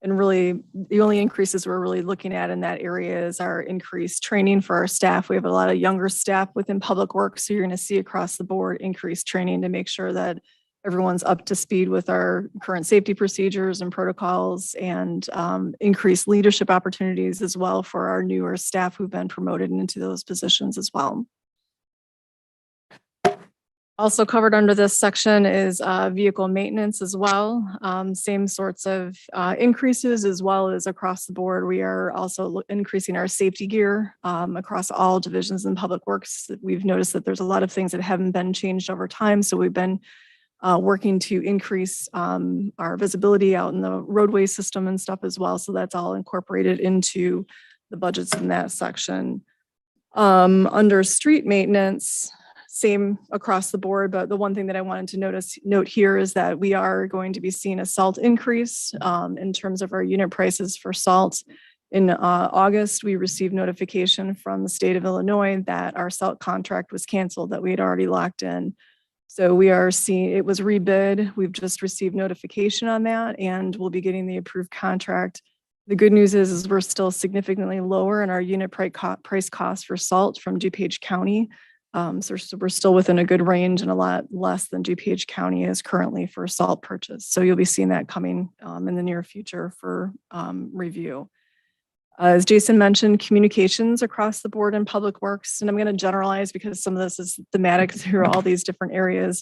And really, the only increases we're really looking at in that area is our increased training for our staff. We have a lot of younger staff within Public Works, so you're going to see across the board increased training to make sure that everyone's up to speed with our current safety procedures and protocols, and increased leadership opportunities as well for our newer staff who've been promoted into those positions as well. Also covered under this section is vehicle maintenance as well. Same sorts of increases as well as across the board. We are also increasing our safety gear across all divisions in Public Works. We've noticed that there's a lot of things that haven't been changed over time. So we've been working to increase our visibility out in the roadway system and stuff as well. So that's all incorporated into the budgets in that section. Under street maintenance, same across the board, but the one thing that I wanted to note here is that we are going to be seeing a salt increase in terms of our unit prices for salt. In August, we received notification from the state of Illinois that our salt contract was canceled, that we had already locked in. So we are seeing, it was rebid. We've just received notification on that, and we'll be getting the approved contract. The good news is we're still significantly lower in our unit price cost for salt from DuPage County. So we're still within a good range and a lot less than DuPage County is currently for salt purchase. So you'll be seeing that coming in the near future for review. As Jason mentioned, communications across the board in Public Works, and I'm going to generalize because some of this is thematic through all these different areas.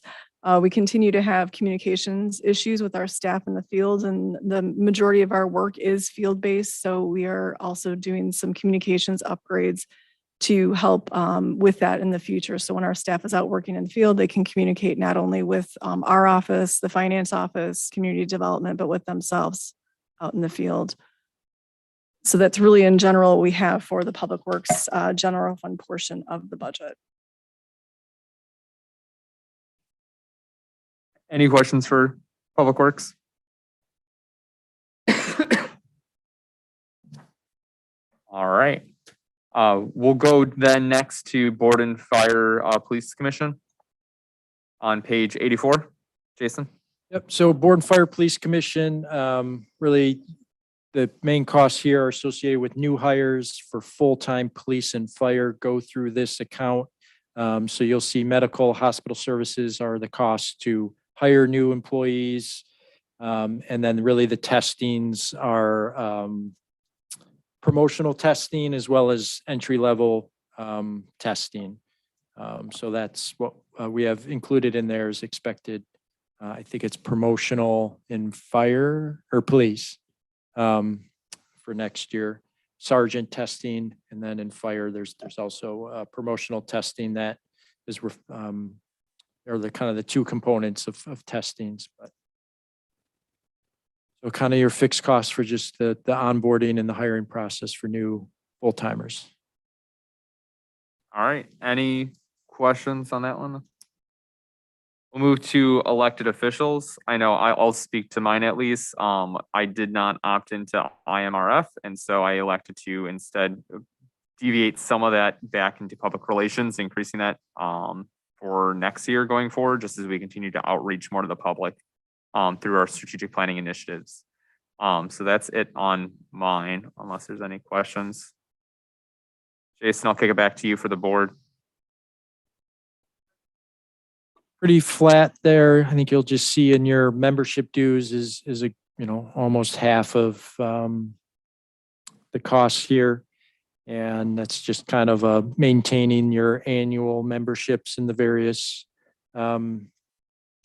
We continue to have communications issues with our staff in the field, and the majority of our work is field-based. So we are also doing some communications upgrades to help with that in the future. So when our staff is out working in the field, they can communicate not only with our office, the finance office, community development, but with themselves out in the field. So that's really in general what we have for the Public Works general fund portion of the budget. Any questions for Public Works? All right. We'll go then next to Board and Fire Police Commission on page 84. Jason? Yep, so Board and Fire Police Commission, really the main costs here are associated with new hires for full-time police and fire go through this account. So you'll see medical, hospital services are the costs to hire new employees. And then really the testings are promotional testing as well as entry-level testing. So that's what we have included in there is expected. I think it's promotional in fire or police for next year. sergeant testing, and then in fire, there's also promotional testing that is, are the kind of the two components of testings, but. So kind of your fixed costs for just the onboarding and the hiring process for new full timers. All right, any questions on that one? We'll move to elected officials. I know I'll speak to mine at least. I did not opt into IMRF, and so I elected to instead deviate some of that back into public relations, increasing that for next year going forward, just as we continue to outreach more to the public through our strategic planning initiatives. So that's it on mine, unless there's any questions. Jason, I'll kick it back to you for the board. Pretty flat there. I think you'll just see in your membership dues is a, almost half of the costs here. And that's just kind of maintaining your annual memberships in the various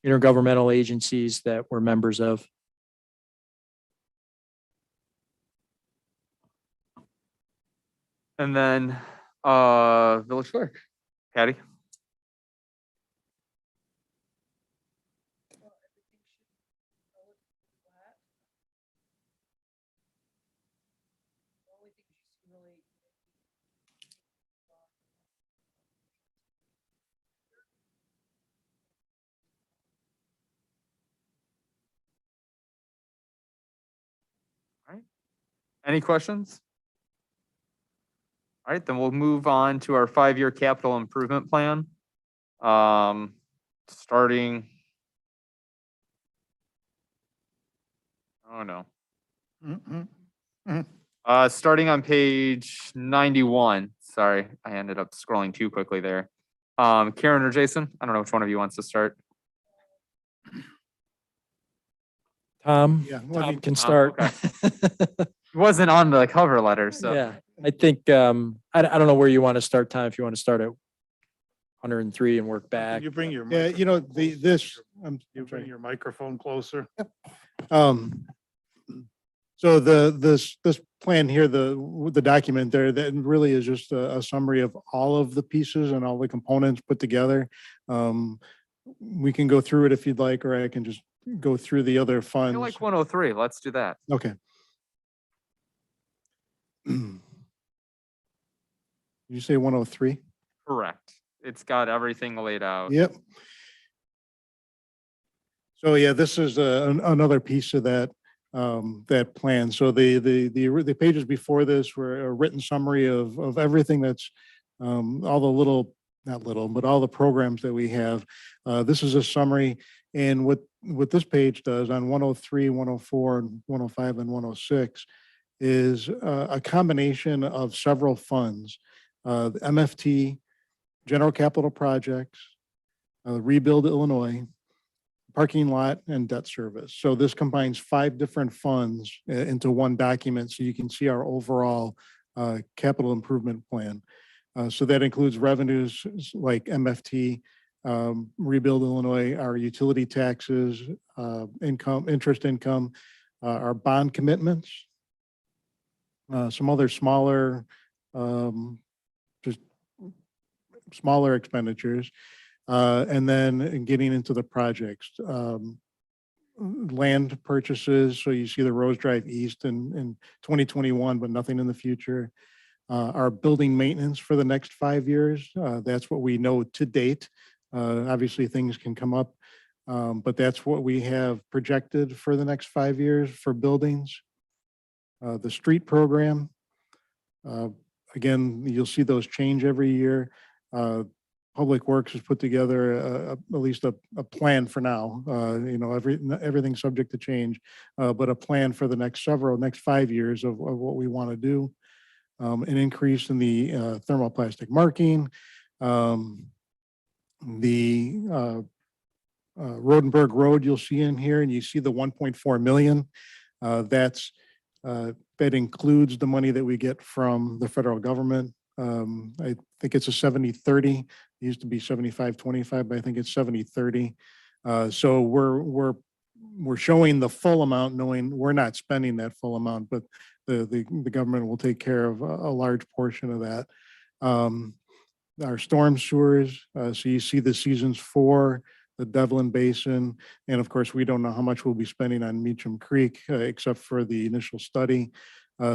intergovernmental agencies that we're members of. And then village clerk, Patty. All right. Any questions? All right, then we'll move on to our 5-year capital improvement plan. Starting. Oh, no. Starting on page 91. Sorry, I ended up scrolling too quickly there. Karen or Jason, I don't know which one of you wants to start. Tom, Yeah, Tom can start. It wasn't on the cover letter, so. Yeah, I think, I don't know where you want to start, Tom, if you want to start at 103 and work back. You bring your. Yeah, microphone- You bring your microphone closer. So this plan here, the document there, that really is just a summary of all of the pieces and all the components put together. We can go through it if you'd like, or I can just go through the other I funds. feel like 103, let's do that. Okay. You say 103? Correct. It's got everything laid out. Yep. So yeah, this is another piece of that that plan. So the pages before this were a written summary of everything that's all the little, not little, but all the programs that we have. This is a summary, and what this page does on 103, 104, and 105 and 106 is a combination of several funds, the MFT, General Capital Projects, Rebuild Illinois, parking lot, and debt service. So this combines 5 different funds into one document, so you can see our overall capital improvement plan. So that includes revenues like MFT, Rebuild Illinois, our utility taxes, interest income, our bond commitments, some other smaller, just smaller expenditures. And then getting into the projects, land purchases. So you see the Rose Drive East in 2021, but nothing in the future. Our building maintenance for the next 5 years. That's what we know to date. Obviously things can come up, but that's what we have projected for the next 5 years for buildings. The street program. Again, you'll see those change every year. Public Works has put together at least a plan for now. Everything's subject to change, but a plan for the next 5 years of what we want to do. An increase in the thermoplastic marking, the Rodenberg Road you'll see in here, and you see the 1.4 million. That includes the money that we get from the federal government. I think it's a 70-30. It used to be 75-25, but I think it's 70-30. So we're we're showing the full amount, knowing we're not spending that full amount, but the government will take care of a large portion of that. Our storm sewers, so you see the seasons for the Devlin Basin, and of course, we don't know how much we'll be spending on Meacham Creek, except for the initial study.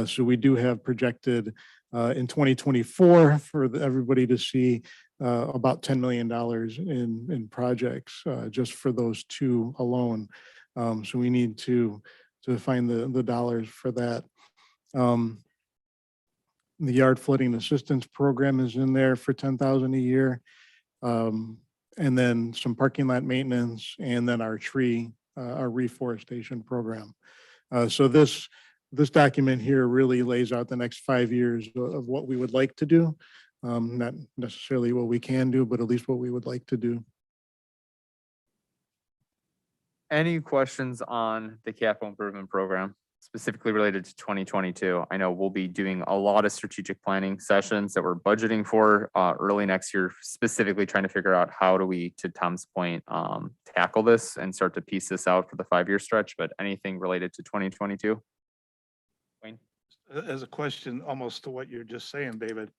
So we do have projected in 2024 for everybody to see about $10 million in projects just for those two alone. So we need to find the dollars for that. The yard flooding assistance program is in there for 10,000 a year. And then some parking lot maintenance, and then our reforestation program. So this document here really lays out the next 5 years of what we would like to do. Not necessarily what we can do, but at least what we would like to do. Any questions on the capital improvement program specifically related to 2022? I know we'll be doing a lot of strategic planning sessions that we're budgeting for early next year, specifically trying to figure out how do we, to Tom's point, tackle this and start to piece this out for the 5-year stretch, but anything related to 2022? Wayne? As a question almost to what you're just saying, David,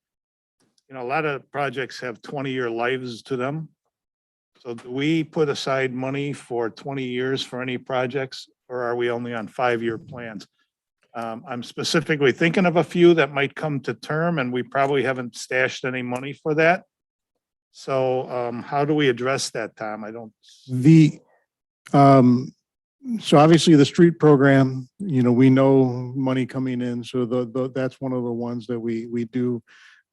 you know, a lot of projects have 20-year lives to them. So do we put aside money for 20 years for any projects, or are we only on 5-year plans? I'm specifically thinking of a few that might come to term, and we probably haven't stashed any money for that. So how do we address that, Tom? I don't. So obviously the street program, you know, we know money coming in, so that's one of the ones that we do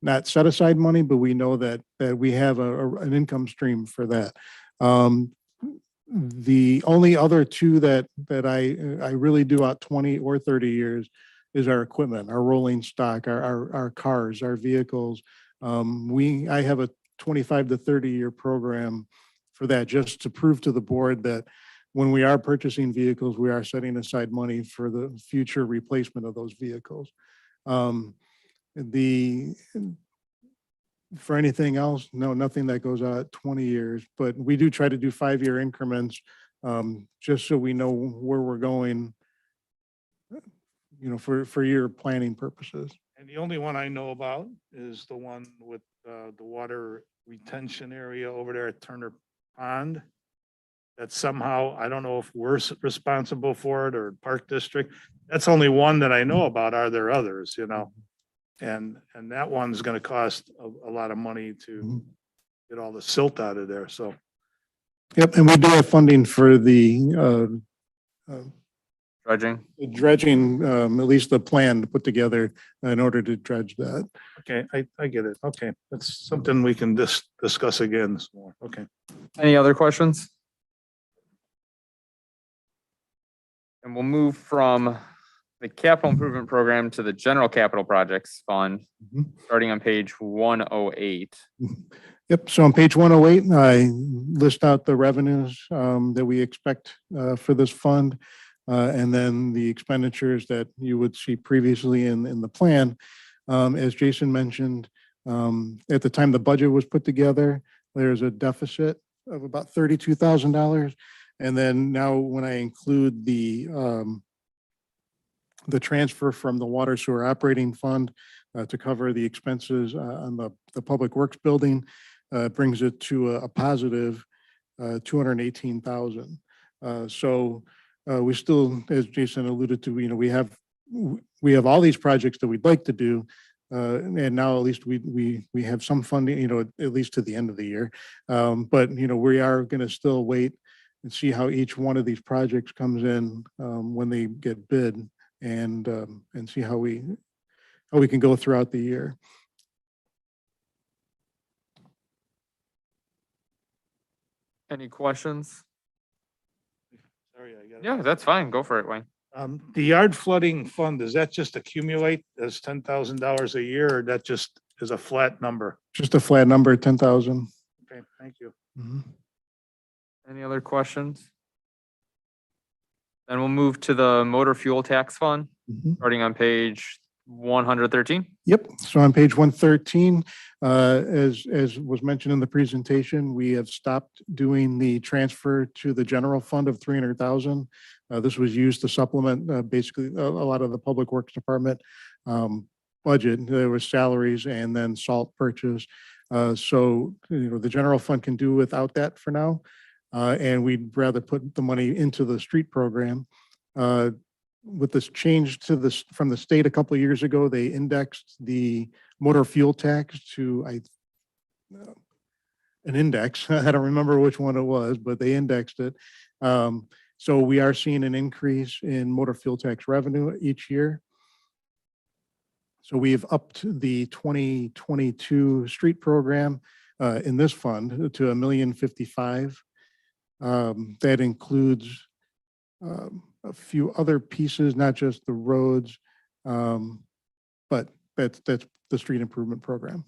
not set aside money, but we know that we have an income stream for that. The only other two that I really do out 20 or 30 years is our equipment, our rolling stock, our cars, our vehicles. I have a 25 to 30-year program for that, just to prove to the board that when we are purchasing vehicles, we are setting aside money for the future replacement of those vehicles. For anything else, no, nothing that goes out 20 years, but we do try to do 5-year increments, just so we know where we're going, you know, for your planning purposes. And the only one I know about is the one with the water retention area over there at Turner Pond. That somehow, I don't know if we're responsible for it or Park District. That's only one that I know about. Are there others, you know? And that one's gonna cost a lot of money to get all the silt out of there, so. Yep, and we do have funding for the Dredging? dredging, at least the plan to put together in order to dredge that. Okay, I get it. Okay, that's something we can discuss again some more. Okay. Any other questions? And we'll move from the capital improvement program to the general capital projects fund, starting on page 108. Yep, so on page 108, I list out the revenues that we expect for this fund, and then the expenditures that you would see previously in the plan. As Jason mentioned, at the time the budget was put together, there's a deficit of about $32,000. And then now when I include the transfer from the water sewer operating fund to cover the expenses on the public works building, brings it to a positive 218,000. So we still, as Jason alluded to, you know, we have all these projects that we'd like to do. And now at least we have some funding, you know, at least to the end of the year. But, you know, we are going to still wait and see how each one of these projects comes in when they get bid, and see how we can go throughout the year. Any questions? Sorry, I got it. Yeah, that's fine. Go for it, Wayne. The yard flooding fund, does that just accumulate as $10,000 a year, or that just is a flat number? Just a flat number, 10,000. Okay, thank you. Any other questions? Then we'll move to the motor fuel tax fund, starting on page 113. Yep. So on page 113, as was mentioned in the presentation, we have stopped doing the transfer to the general fund of 300,000. This was used to supplement basically a lot of the Public Works Department budget. There was salaries and then salt purchase. So, the general fund can do without that for now. And we'd rather put the money into the street program. With this change to this from the state a couple of years ago, they indexed the motor fuel tax to an index. I don't remember which one it was, but they indexed it. So we are seeing an increase in motor fuel tax revenue each year. So we've upped the 2022 street program in this fund to $1,055,000. That includes a few other pieces, not just the roads, but that's the street improvement program.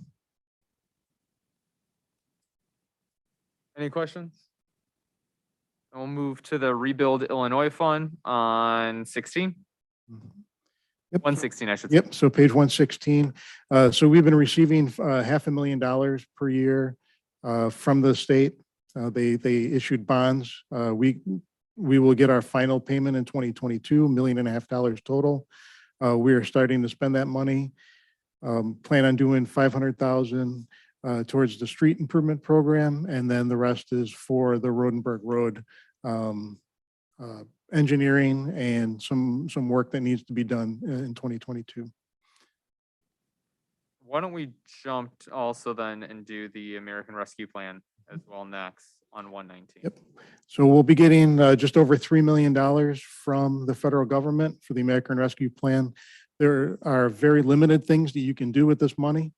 Any questions? And we'll move to the Rebuild Illinois Fund on 16. Yep. 116, I should say. Yep. So page 116. So we've been receiving $500,000 per year from the state. They issued bonds. We will get our final payment in 2022, $1.5 million total. We are starting to spend that money. Plan on doing 500,000 towards the street improvement program, and then the rest is for the Rodenberg Road engineering and some work that needs to be done in 2022. Why don't we jump also then and do the American Rescue Plan as well next on 119? Yep. So we'll be getting just over $3 million from the federal government for the American Rescue Plan. There are very limited things that you can do with this money.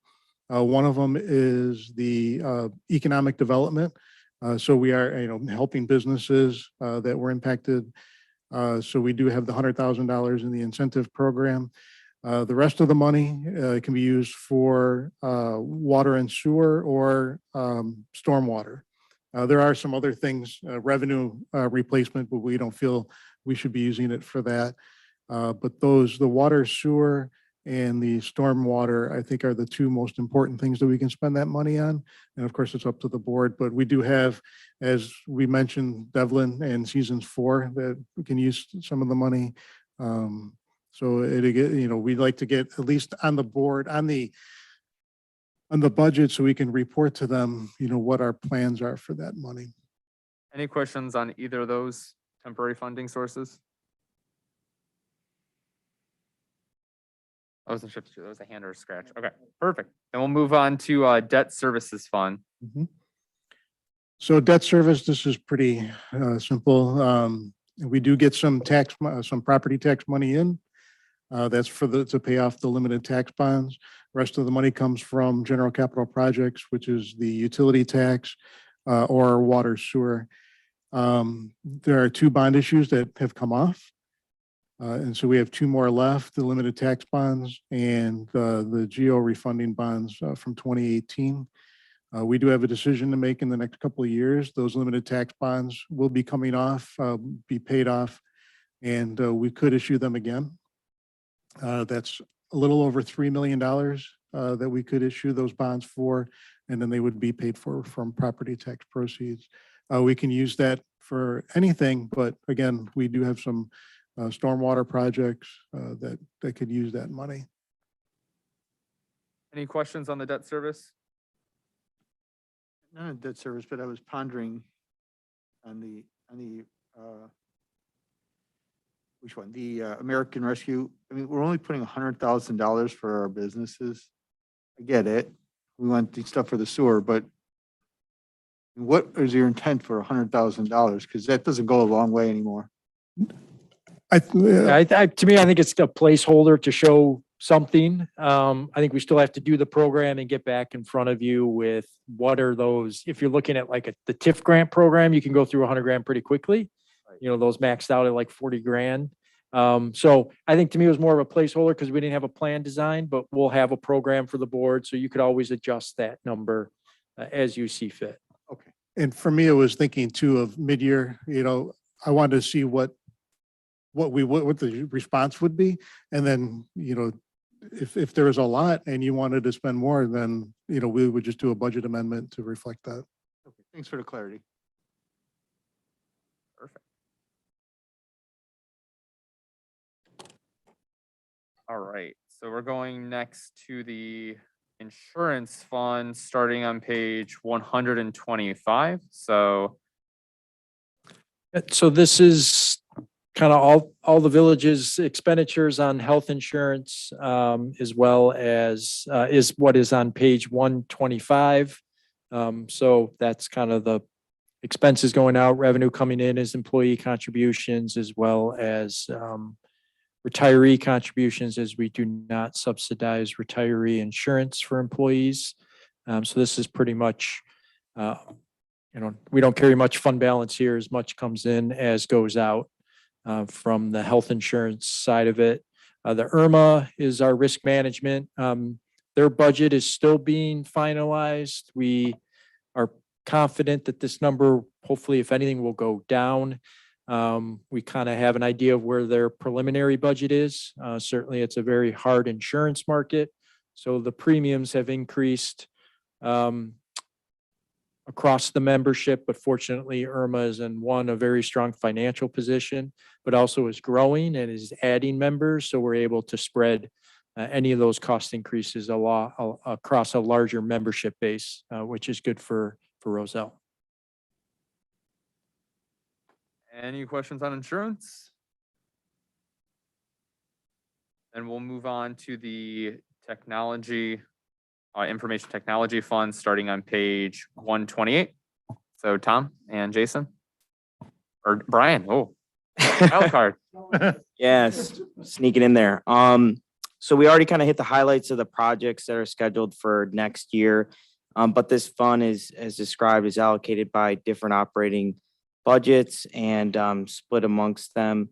One of them is the economic development. So we are, helping businesses that were impacted. So we do have the $100,000 in the incentive program. The rest of the money can be used for water and sewer or stormwater. There are some other things, revenue replacement, but we don't feel we should be using it for that. But the water, sewer, and the stormwater, I think, are the two most important things that we can spend that money on. And of course, it's up to the board, but we do have, as we mentioned, Devlin and Seasons 4 that we can use some of the money. So we'd like to get at least on the board, on the budget, so we can report to them, what our plans are for that money. Any questions on either of those temporary funding sources? I wasn't sure if there was a hand or a scratch. Okay, perfect. Then we'll move on to Debt Services Fund. So debt service, this is pretty simple. We do get some property tax money in. That's to pay off the limited tax bonds. Rest of the money comes from general capital projects, which is the utility tax or water sewer. There are 2 bond issues that have come off. And so we have 2 more left, the limited tax bonds and the geo refunding bonds from 2018. We do have a decision to make in the next couple of years. Those limited tax bonds will be coming off, be paid off, and we could issue them again. That's a little over $3 million that we could issue those bonds for, and then they would be paid for from property tax proceeds. We can use that for anything, but again, we do have some stormwater projects that could use that money. Any questions on the debt service? Not a debt service, but I was pondering on the which one? The American Rescue. I mean, we're only putting $100,000 for our businesses. I get it. We want the stuff for the sewer, but what is your intent for $100,000? Because that doesn't go a long way anymore. To me, I think it's a placeholder to show something. I think we still have to do the program and get back in front of you with what are those. If you're looking at like the TIF grant program, you can go through 100 grand pretty quickly. Those maxed out at like 40 grand. So I think to me it was more of a placeholder because we didn't have a plan design, but we'll have a program for the board. So you could always adjust that number as you see fit. Okay. And for me, it was thinking too of mid-year, I wanted to see what the response would be. And then, if there was a lot and you wanted to spend more, then, we would just do a budget amendment to reflect that. Okay, thanks for the clarity. Perfect. All right, so we're going next to the insurance fund, starting on page 125. So So this is kind of all the village's expenditures on health insurance, as well as, is what is on page 125. So that's kind of the expenses going out, revenue coming in as employee contributions, as well as, retiree contributions, as we do not subsidize retiree insurance for employees. So this is pretty much, we don't carry much fund balance here. As much comes in as goes out from the health insurance side of it. The IRMA is our risk management. Their budget is still being finalized. We are confident that this number, hopefully, if anything, will go down. We kind of have an idea of where their preliminary budget is. Certainly, it's a very hard insurance market. So the premiums have increased across the membership, but fortunately IRMA is in a very strong financial position, but also is growing and is adding members. So we're able to spread any of those cost increases across a larger membership base, which is good for Roselle. any questions on insurance? And we'll move on to the technology, information technology fund, starting on page 128. So Tom and Jason, or Brian, wild card. Yes, sneaking in there. So we already kind of hit the highlights of the projects that are scheduled for next year. But this fund is, as described, is allocated by different operating budgets and split amongst them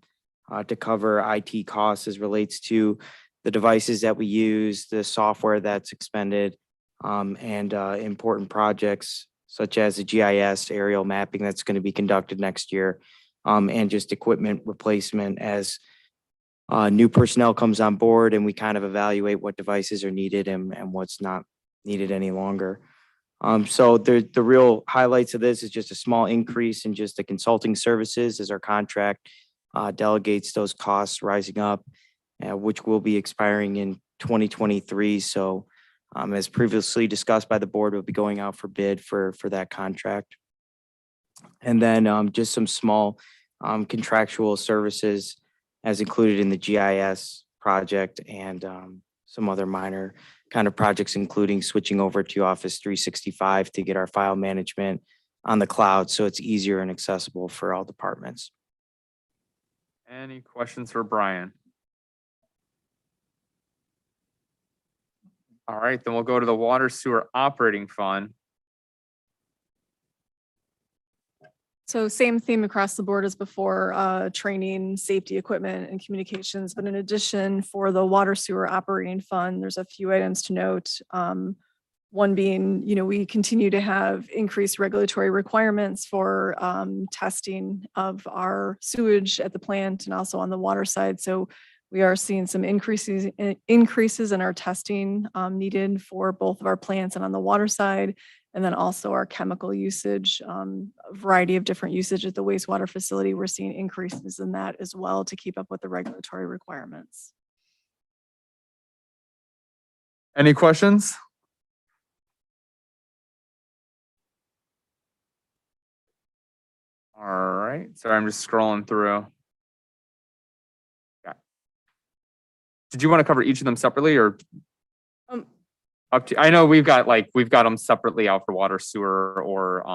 to cover IT costs as relates to the devices that we use, the software that's expended, and important projects such as the GIS aerial mapping that's going to be conducted next year, and just equipment replacement as new personnel comes on board and we kind of evaluate what devices are needed and what's not needed any longer. So the real highlights of this is just a small increase in just the consulting services as our contract delegates those costs rising up, which will be expiring in 2023. So as previously discussed by the board, we'll be going out for bid for that contract. And then just some small contractual services as included in the GIS project and some other minor kind of projects, including switching over to Office 365 to get our file management on the cloud so it's easier and accessible for all departments. Any questions for Brian? All right, then we'll go to the water sewer operating fund. So same theme across the board as before, training, safety equipment and communications. But in addition, for the water sewer operating fund, there's a few items to note. One being, we continue to have increased regulatory requirements for testing of our sewage at the plant and also on the water side. So we are seeing some increases in our testing needed for both of our plants and on the water side. And then also our chemical usage, a variety of different usage at the wastewater facility. We're seeing increases in that as well to keep up with the regulatory requirements. Any questions? All right, sorry, I'm just scrolling through. Yeah. Did you want to cover each of them separately or? Up to, I know we've got them separately out for water sewer or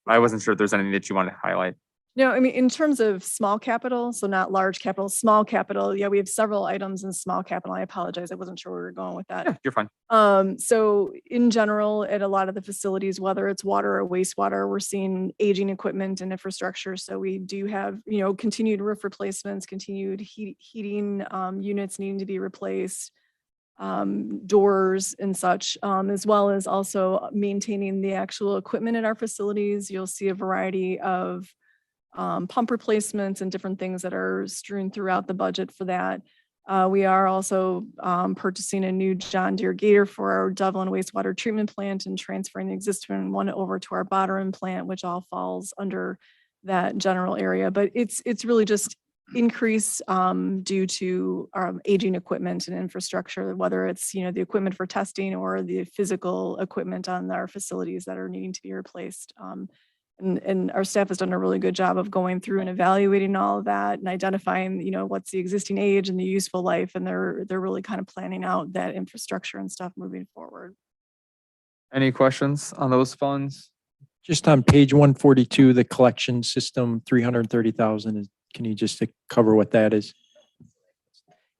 I wasn't sure if there's anything that you wanted to highlight. No, I mean, in terms of small capital, so not large capital, small capital. Yeah, we have several items in small capital. I apologize. I wasn't sure where we were going with that. Yeah, you're fine. So in general, at a lot of the facilities, whether it's water or wastewater, we're seeing aging equipment and infrastructure. So we do have, continued roof replacements, continued heating units needing to be replaced, doors and such, as well as also maintaining the actual equipment at our facilities. You'll see a variety of pump replacements and different things that are strewn throughout the budget for that. We are also purchasing a new John Deere Gator for our Dublin wastewater treatment plant and transferring the existing one over to our Bottorin plant, which all falls under that general area. But it's really just increase due to aging equipment and infrastructure, whether it's, the equipment for testing or the physical equipment on our facilities that are needing to be replaced. And our staff has done a really good job of going through and evaluating all of that and identifying, what's the existing age and the useful life. And they're really kind of planning out that infrastructure and stuff moving forward. Any questions on those funds? Just on page 142, the collection system, 330,000. Can you just cover what that is?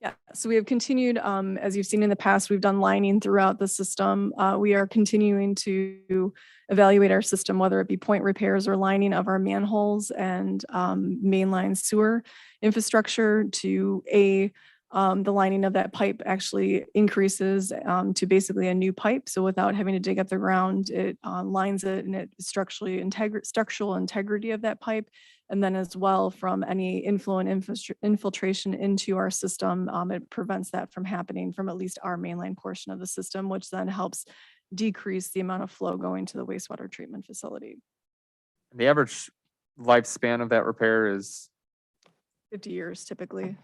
Yeah, so we have continued, as you've seen in the past, we've done lining throughout the system. We are continuing to evaluate our system, whether it be point repairs or lining of our manholes and mainline sewer infrastructure to the lining of that pipe actually increases to basically a new pipe. So without having to dig up the ground, it lines it and it structural integrity of that pipe. And then as well from any infiltration into our system, it prevents that from happening from at least our mainline portion of the system, which then helps decrease the amount of flow going to the wastewater treatment facility. The average lifespan of that repair is 50 years typically.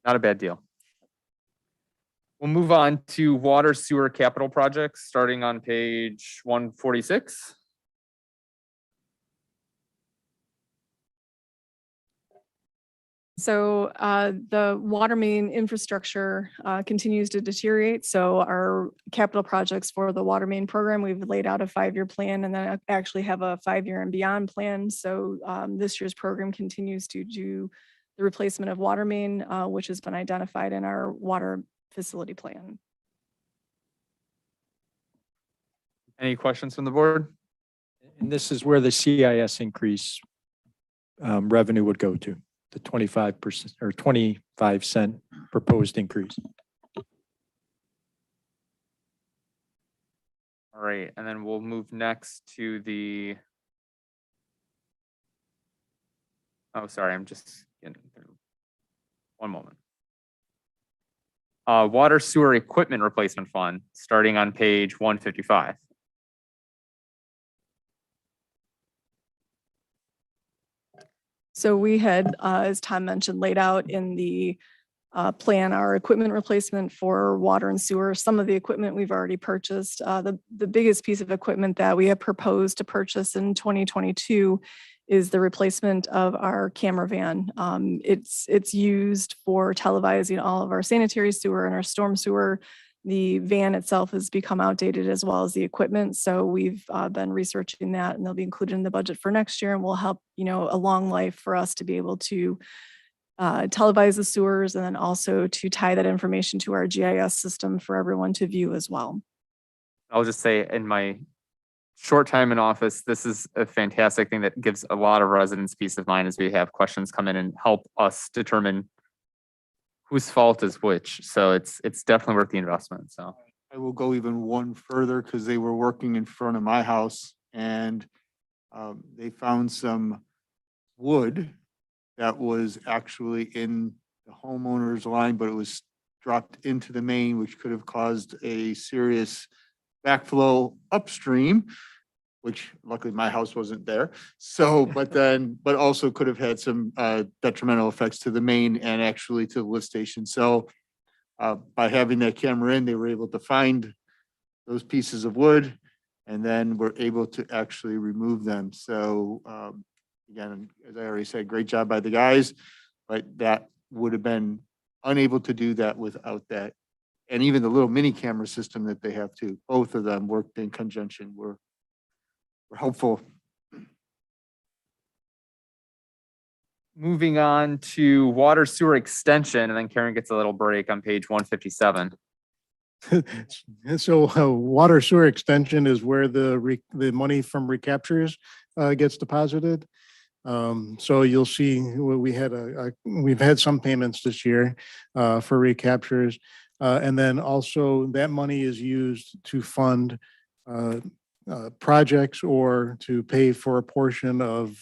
not a bad deal. We'll move on to water sewer capital projects, starting on page 146. So the water main infrastructure continues to deteriorate. So our capital projects for the water main program, we've laid out a 5-year plan and then actually have a 5-year and beyond plan. So this year's program continues to do the replacement of water main, which has been identified in our water facility plan. Any questions from the board? And this is where the CIS increase revenue would go to, the 25% or 25-cent proposed increase. All right, and then we'll move next to the. Oh, sorry, I'm just getting through. One moment. Water sewer equipment replacement fund, starting on page 155. So we had, as Tom mentioned, laid out in the plan our equipment replacement for water and sewer. Some of the equipment we've already purchased. The biggest piece of equipment that we have proposed to purchase in 2022 is the replacement of our camera van. It's used for televising all of our sanitary sewer and our storm sewer. The van itself has become outdated as well as the equipment. So we've been researching that and they'll be included in the budget for next year and will help, a long life for us to be able to televise the sewers and then also to tie that information to our GIS system for everyone to view as well. I'll just say in my short time in office, this is a fantastic thing that gives a lot of residents peace of mind as we have questions come in and help us determine whose fault is which. So it's definitely worth the investment. So I will go even one further because they were working in front of my house and they found some wood that was actually in the homeowner's line, but it was dropped into the main, which could have caused a serious backflow upstream, which luckily my house wasn't there. So, but also could have had some detrimental effects to the main and actually to the lift station. So by having that camera in, they were able to find those pieces of wood and then were able to actually remove them. So again, as I already said, great job by the guys, but that would have been unable to do that without that. And even the little mini camera system that they have too, both of them worked in conjunction, were helpful. moving on to water sewer extension, and then Karen gets a little break on page 157. So water sewer extension is where the money from recaptures gets deposited. So you'll see we've had some payments this year for recaptures. And then also that money is used to fund projects or to pay for a portion of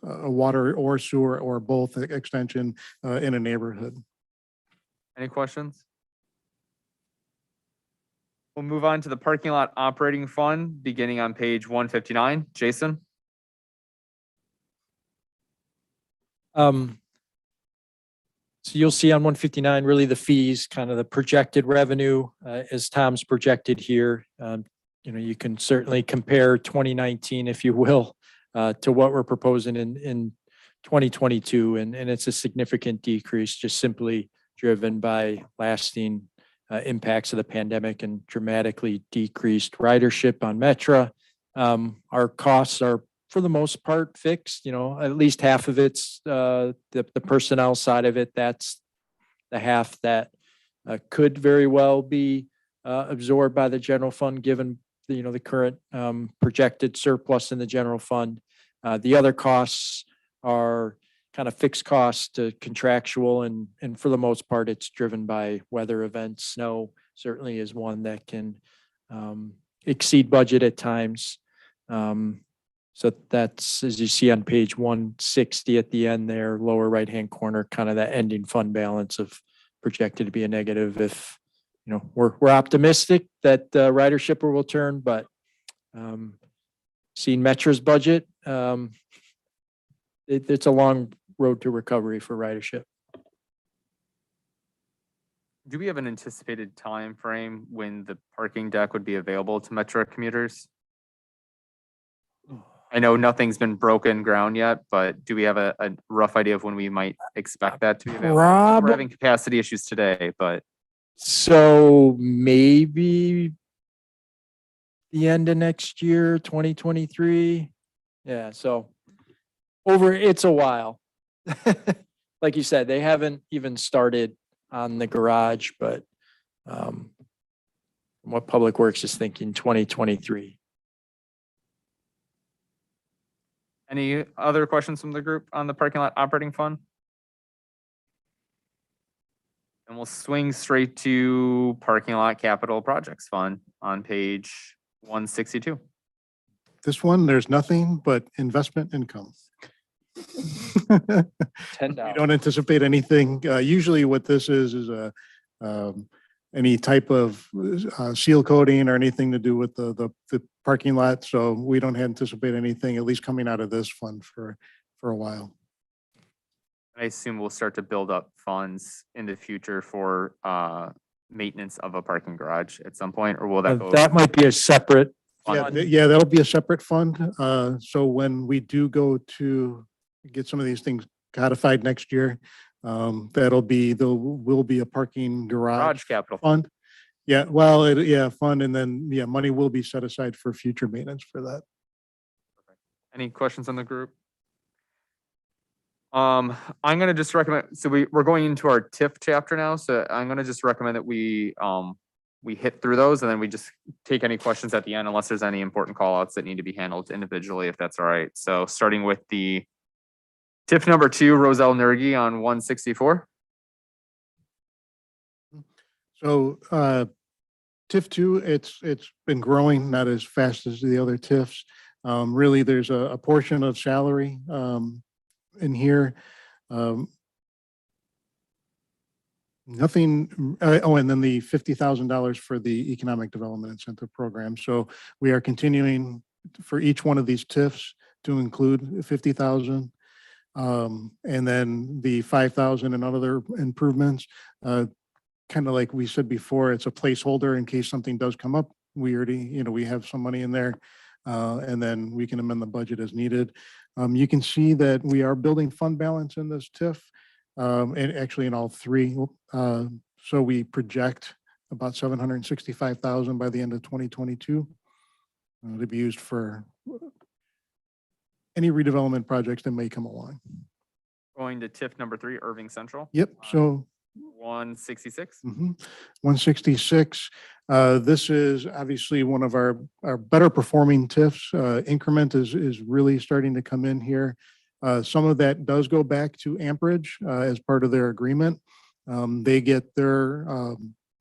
a water or sewer or both extension in a neighborhood. Any questions? We'll move on to the parking lot operating fund, beginning on page 159. Jason? So you'll see on 159, really the fees, kind of the projected revenue, as Tom's projected here. You can certainly compare 2019, if you will, to what we're proposing in 2022. And it's a significant decrease, just simply driven by lasting impacts of the pandemic and dramatically decreased ridership on Metra. Our costs are, for the most part, fixed. At least half of it's the personnel side of it. That's the half that could very well be absorbed by the general fund, given the current projected surplus in the general fund. The other costs are kind of fixed costs to contractual, and for the most part, it's driven by weather events. Snow certainly is one that can exceed budget at times. So that's, as you see on page 160 at the end there, lower right-hand corner, kind of that ending fund balance of projected to be a negative. If, we're optimistic that ridership will turn, but seeing Metra's budget, it's a long road to recovery for ridership. Do we have an anticipated time frame when the parking deck would be available to Metro commuters? I know nothing's been broken ground yet, but do we have a rough idea of when we might expect that to be available? We're having capacity issues today, but. So maybe the end of next year, 2023. Yeah, so it's a while. Like you said, they haven't even started on the garage, but what Public Works is thinking, 2023. Any other questions from the group on the parking lot operating fund? And we'll swing straight to parking lot capital projects fund on page 162. This one, there's nothing but investment income. We don't anticipate anything. Usually what this is any type of seal coating or anything to do with the parking lot. So we don't anticipate anything, at least coming out of this fund for a while. I assume we'll start to build up funds in the future for maintenance of a parking garage at some point, or will that go? That might be a separate Yeah, fund. yeah, that'll be a separate fund. So when we do go to get some of these things codified next year, there will be a parking garage capital fund. Yeah, well, fund, and then, money will be set aside for future maintenance for that. Any questions on the group? I'm gonna just recommend, so we're going into our TIF chapter now, so I'm gonna just recommend that we hit through those and then we just take any questions at the end unless there's any important call outs that need to be handled individually, if that's all right. So starting with the TIF number 2, Roselle Nergi on 164. So TIF 2, it's been growing, not as fast as the other TIFs. Really, there's a portion of salary in here. Nothing, and then the $50,000 for the Economic Development Incentive Program. So we are continuing for each one of these TIFs to include 50,000. And then the 5,000 and other improvements, kind of like we said before, it's a placeholder in case something does come up. We already, we have some money in there, and then we can amend the budget as needed. You can see that we are building fund balance in this TIF, and actually in all three. So we project about 765,000 by the end of 2022 to be used for any redevelopment projects that may come along. Going to TIF number 3, Irving Central. Yep. So 166. 166. This is obviously one of our better performing TIFs. Increment is really starting to come in here. Some of that does go back to Amperage as part of their agreement. They get their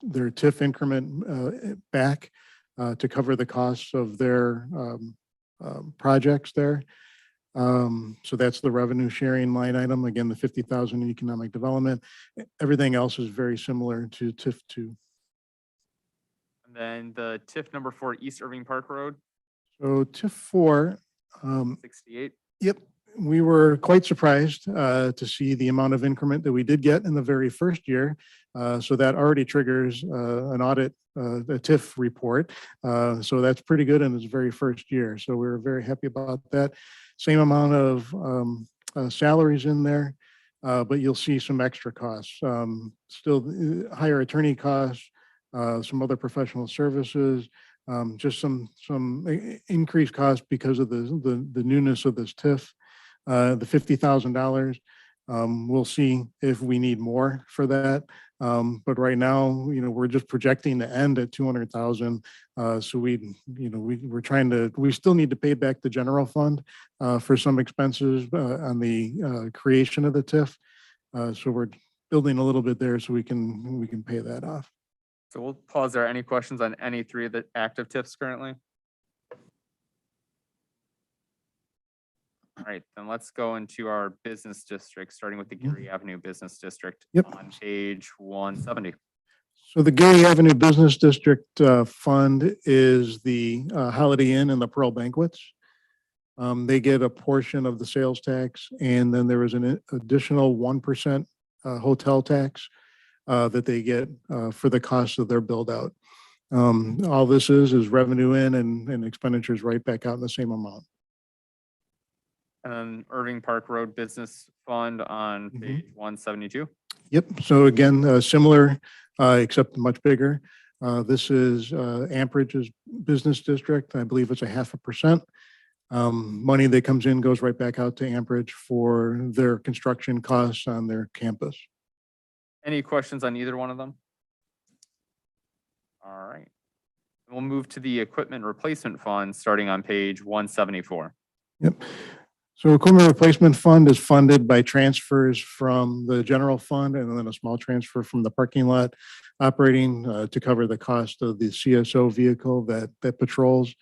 TIF increment back to cover the costs of their projects there. So that's the revenue sharing line item. Again, the 50,000 in economic development. Everything else is very similar to TIF two. And then the TIF number 4, East Irving Park Road, So TIF four, 68. yep, we were quite surprised to see the amount of increment that we did get in the very first year. So that already triggers an audit, a TIF report. So that's pretty good in its very first year. So we were very happy about that. Same amount of salaries in there, but you'll see some extra costs. Still higher attorney costs, some other professional services, just some increased costs because of the newness of this TIF. The $50,000. We'll see if we need more for that. But right now, we're just projecting to end at 200,000. So we're trying to, we still need to pay back the general fund for some expenses on the creation of the TIF. So we're building a little bit there so we can pay that off. So we'll pause there. Any questions on any 3 of the active TIFs currently? All right, then let's go into our business district, starting with the Geary Avenue Business District Yep. on page 170. So the Gary Avenue Business District Fund is the Holiday Inn and the Pearl Banquets. They get a portion of the sales tax, and then there is an additional 1% hotel tax that they get for the cost of their build out. All this is revenue in and expenditures right back out in the same amount. And then Irving Park Road Business Fund on Mhm. page 172. Yep. So again, similar, except much bigger. This is Amperege's business district. I believe it's 0.5%. Money that comes in goes right back out to Amperage for their construction costs on their campus. Any questions on either one of them? All right. We'll move to the Equipment Replacement Fund, starting on page 174. Yep. So equipment replacement fund is funded by transfers from the general fund and then a small transfer from the parking lot operating to cover the cost of the CSO vehicle that patrols,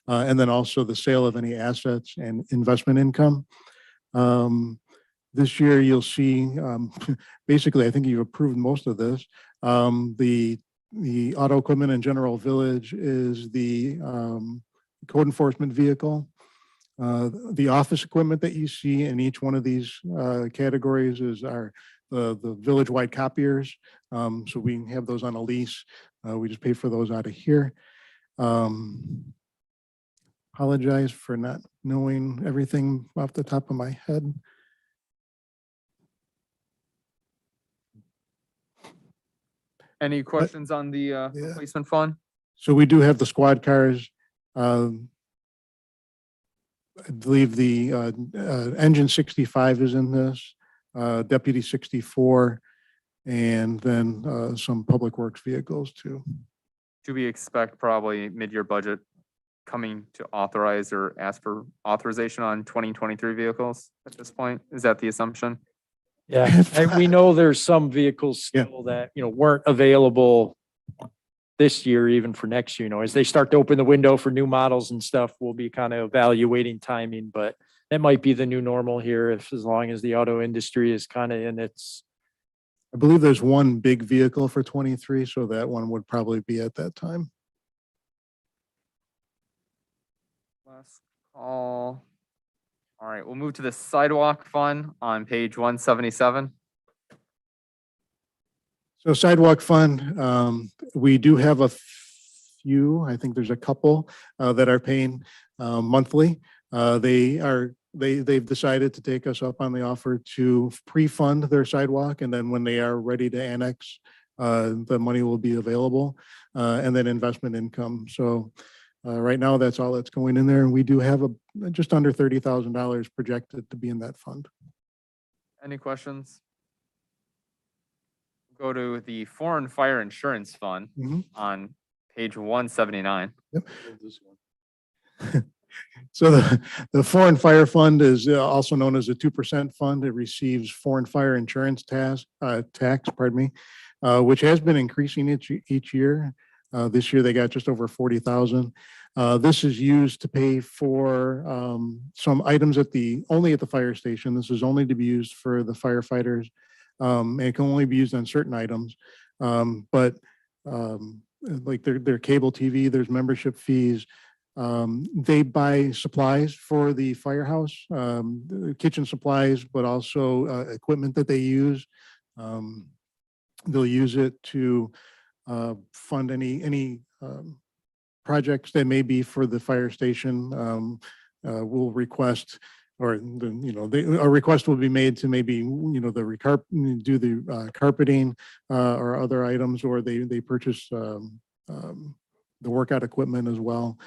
and then also the sale of any assets and investment income. This year, you'll see, basically, I think you've approved most of this. The auto equipment and general village is the code enforcement vehicle. The office equipment that you see in each one of these categories is the village-wide copiers. So we have those on a lease. We just pay for those out of here. Apologize for not knowing everything off the top of my head. Any questions on the replacement fund? So we do have the squad cars. I believe the engine 65 is in this, deputy 64, and then some public works vehicles too. Do we expect probably mid-year budget coming to authorize or ask for authorization on 2023 vehicles at this point? Is that the assumption? Yeah, and we know there's some vehicles Yeah. still that, weren't available this year, even for next year, as they start to open the window for new models and stuff, we'll be kind of evaluating timing, but that might be the new normal here if, as long as the auto industry is kind of in its. I believe there's one big vehicle for 23, so that one would probably be at that time. Last call. All right, we'll move to the sidewalk fund on page 177. So sidewalk fund, we do have a few, I think there's a couple that are paying monthly. They've decided to take us up on the offer to pre-fund their sidewalk, and then when they are ready to annex, the money will be available, and then investment income. So right now, that's all that's going in there. And we do have just under $30,000 projected to be in that fund. Any questions? Go to the Foreign Fire Insurance Fund Mhm. on page 179. So the Foreign Fire Fund is also known as a 2% fund. It receives foreign fire insurance tax, which has been increasing each year. This year they got just over 40,000. This is used to pay for some items only at the fire station. This is only to be used for the firefighters. And it can only be used on certain items. But like their cable TV, there's membership fees. They buy supplies for the firehouse, kitchen supplies, but also equipment that they use. They'll use it to fund any projects that may be for the fire station. We'll request, or a request will be made to maybe do the carpeting or other items, or they purchase the workout equipment as well.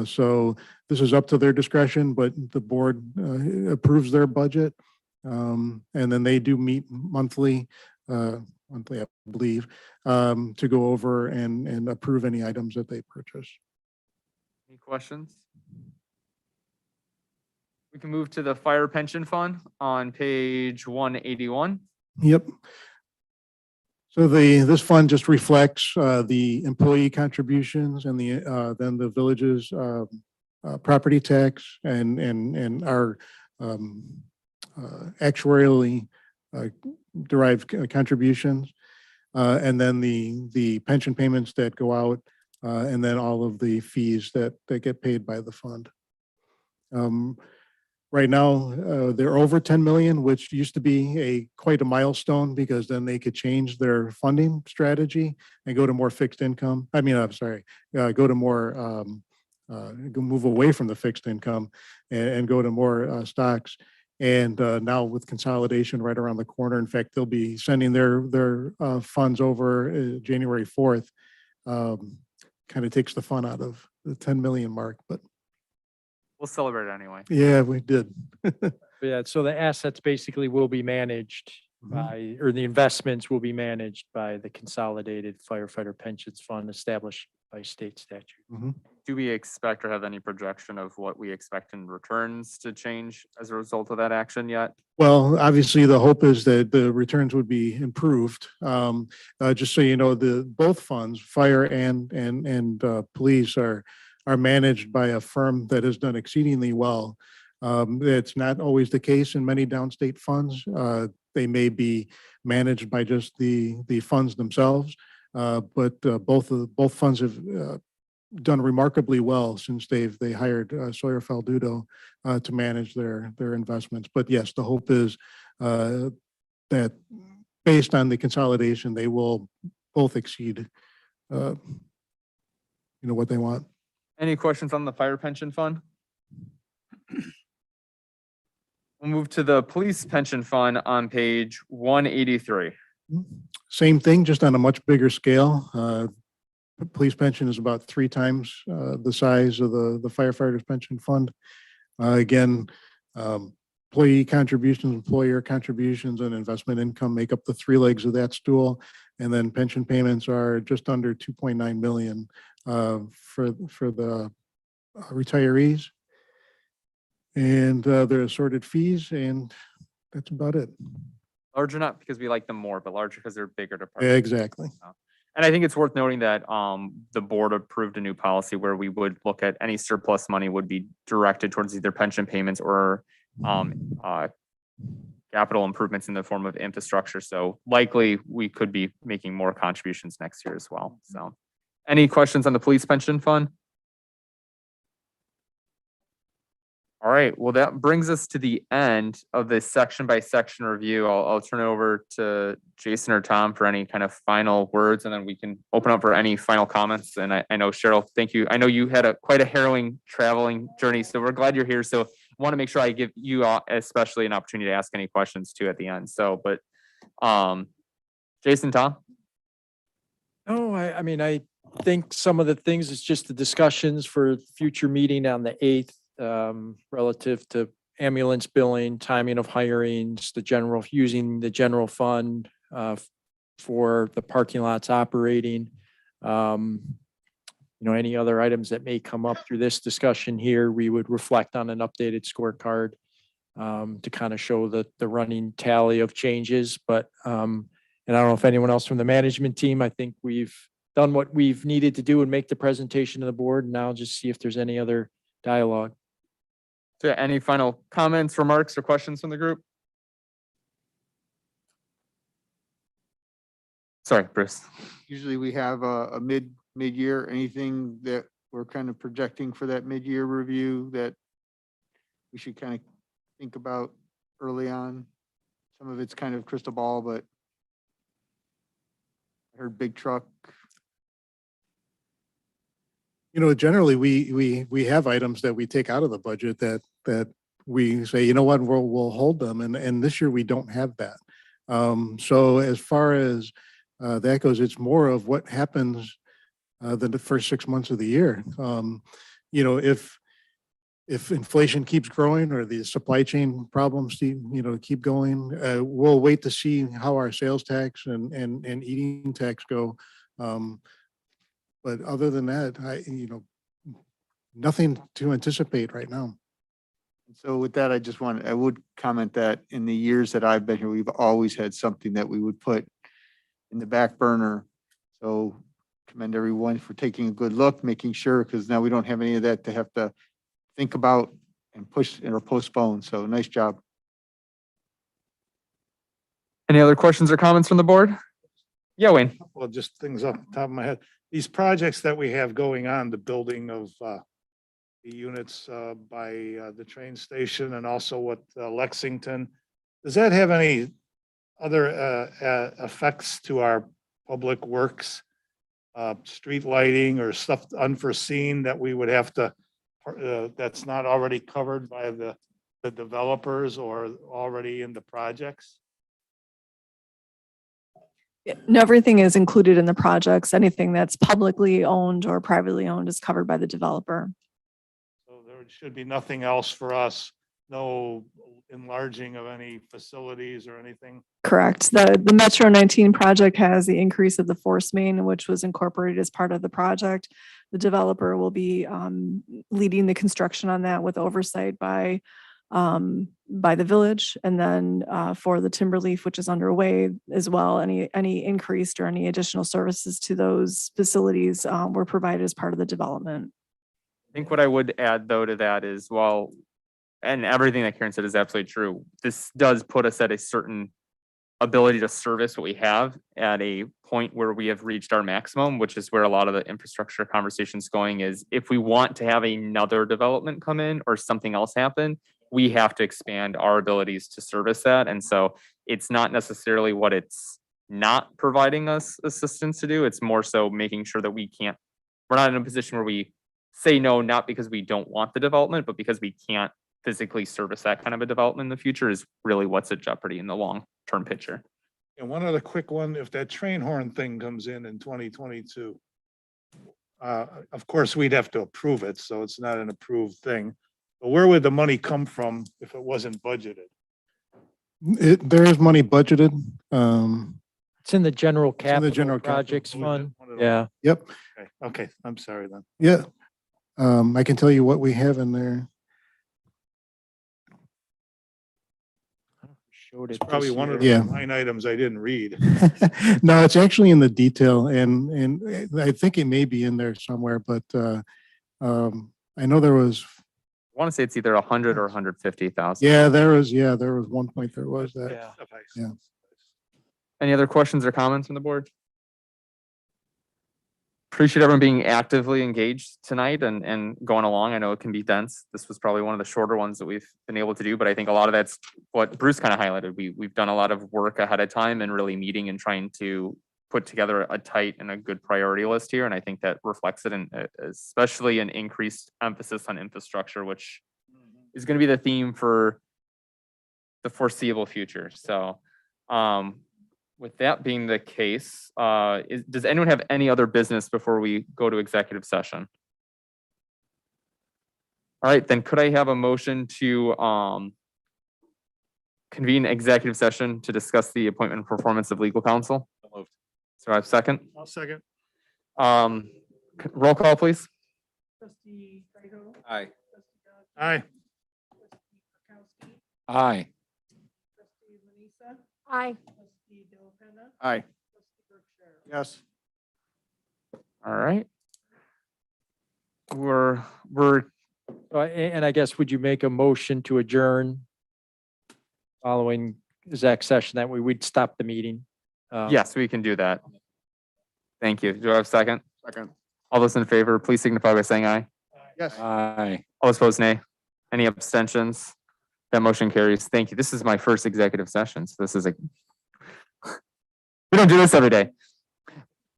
So this is up to their discretion, but the board approves their budget. And then they do meet monthly, I believe, to go over and approve any items that they purchase. Any questions? We can move to the fire pension fund on page 181. Yep. So this fund just reflects the employee contributions and then the village's property tax and our actuarially derived contributions, and then the pension payments that go out, and then all of the fees that get paid by the fund. Right now, they're over 10 million, which used to be quite a milestone, because then they could change their funding strategy and go to more fixed income. I mean, I'm sorry, go to more, move away from the fixed income and go to more stocks. And now with consolidation right around the corner, in fact, they'll be sending their funds over January 4th. Kind of takes the fun out of the 10 million mark, but We'll celebrate it anyway. yeah, we did. Yeah, so the assets basically will be managed by, or the investments will be managed by the Consolidated Firefighter Pensions Fund established by state statute. Do we expect or have any projection of what we expect in returns to change as a result of that action yet? Well, obviously, the hope is that the returns would be improved. Just so you know, both funds, fire and police, are managed by a firm that has done exceedingly well. It's not always the case in many downstate funds. They may be managed by just the funds themselves, but both funds have done remarkably well since they hired Sawyer Faldudo to manage their investments. But yes, the hope is that based on the consolidation, they will both exceed what they want. Any questions on the fire pension fund? We'll move to the police pension fund on page 183. Same thing, just on a much bigger scale. Police pension is about 3 times the size of the firefighters pension fund. Again, employee contributions, employer contributions, and investment income make up the 3 legs of that stool. And then pension payments are just under 2.9 million for the retirees. And their assorted fees, and that's about it. Larger not because we like them more, but larger because they're bigger Yeah, departments. exactly. And I think it's worth noting that the board approved a new policy where we would look at any surplus money would be directed towards either pension payments or capital improvements in the form of infrastructure. So likely we could be making more contributions next year as well. So any questions on the police pension fund? All right, well, that brings us to the end of this section by section review. I'll turn it over to Jason or Tom for any kind of final words, and then we can open up for any final comments. And I know Cheryl, thank you. I know you had quite a harrowing traveling journey, so we're glad you're here. So I want to make sure I give you especially an opportunity to ask any questions too at the end. So, but Jason, Tom? No, I mean, I think some of the things is just the discussions for future meeting on the 8th. Relative to ambulance billing, timing of hirings, using the general fund for the parking lots operating. Any other items that may come up through this discussion here, we would reflect on an updated scorecard to kind of show the running tally of changes. But and I don't know if anyone else from the management team, I think we've done what we've needed to do and make the presentation to the board. Now just see if there's any other dialogue. So any final comments, remarks, or questions from the group? Sorry, Bruce. Usually we have a mid-year, anything that we're kind of projecting for that mid-year review that we should kind of think about early on. Some of it's kind of crystal ball, but I heard big truck. You know, generally, we have items that we take out of the budget that we say, you know what, we'll hold them. And this year we don't have that. So as far as that goes, it's more of what happens than the first 6 months of the year. You know, if inflation keeps growing or the supply chain problems, keep going, we'll wait to see how our sales tax and eating tax go. But other than that, nothing to anticipate right now. So with that, I would comment that in the years that I've been here, we've always had something that we would put in the back burner. So commend everyone for taking a good look, making sure, because now we don't have any of that to have to think about and push or postpone. So nice job. Any other questions or comments from the board? Yeah, Wayne. Well, just things off the top of my head. These projects that we have going on, the building of the units by the train station and also what Lexington, does that have any other effects to our public works, street lighting or stuff unforeseen that we would have to, that's not already covered by the developers or already in the projects? Yeah, no, everything is included in the projects. Anything that's publicly owned or privately owned is covered by the developer. So there should be nothing else for us, no enlarging of any facilities or anything? Correct. The Metro 19 project has the increase of the force main, which was incorporated as part of the project. The developer will be leading the construction on that with oversight by the village. And then for the Timberleaf, which is underway as well, any increased or any additional services to those facilities were provided as part of the development. I think what I would add though to that is and everything that Karen said is absolutely true. This does put us at a certain ability to service what we have at a point where we have reached our maximum, which is where a lot of the infrastructure conversations going is if we want to have another development come in or something else happen, we have to expand our abilities to service that. And so it's not necessarily what it's not providing us assistance to do. It's more so making sure that we're not in a position where we say no, not because we don't want the development, but because we can't physically service that kind of a development in the future is really what's at jeopardy in the long-term picture. And one other quick one, if that train horn thing comes in 2022, of course, we'd have to approve it, so it's not an approved thing. But where would the money come from if it wasn't budgeted? There is money budgeted. It's in the general in the capital general capital. projects fund. One of those. Yeah. Yep. Okay, I'm sorry then. Yeah. I can tell you what we have in there. Showed It's it probably this one of year. the Yeah. line items I didn't read. No, it's actually in the detail and I think it may be in there somewhere, but I know there was, I want to say it's either 100 or 150,000. there was one point there was that. Yeah. Yeah. Any other questions or comments from the board? Appreciate everyone being actively engaged tonight and going along. I know it can be dense. This was probably one of the shorter ones that we've been able to do, but I think a lot of that's what Bruce kind of highlighted. We've done a lot of work ahead of time and really meeting and trying to put together a tight and a good priority list here. And I think that reflects it in especially an increased emphasis on infrastructure, which is going to be the theme for the foreseeable future. So, with that being the case, does anyone have any other business before we go to executive session? All right, then could I have a motion to convene executive session to discuss the appointment and performance of legal counsel? So I have second. I'll second. Roll call, please. Trustee Trejo. Aye. Trustee Dodge. Aye. Trustee Kirkowski. Aye. Trustee Lanisa. Aye. Trustee Delapenna. Aye. Trustee Berkshire. Yes. All right. We're, And I guess, would you make a motion to adjourn following exec session? That way we'd stop the meeting. yes, we can do that. Thank you. Do I have a second? Second. All those in favor, please signify by saying aye. Yes. Aye. All opposed, nay. Any abstentions? That motion carries. Thank you. This is my first executive session, so this is we don't do this every day.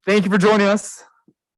Thank you for joining us.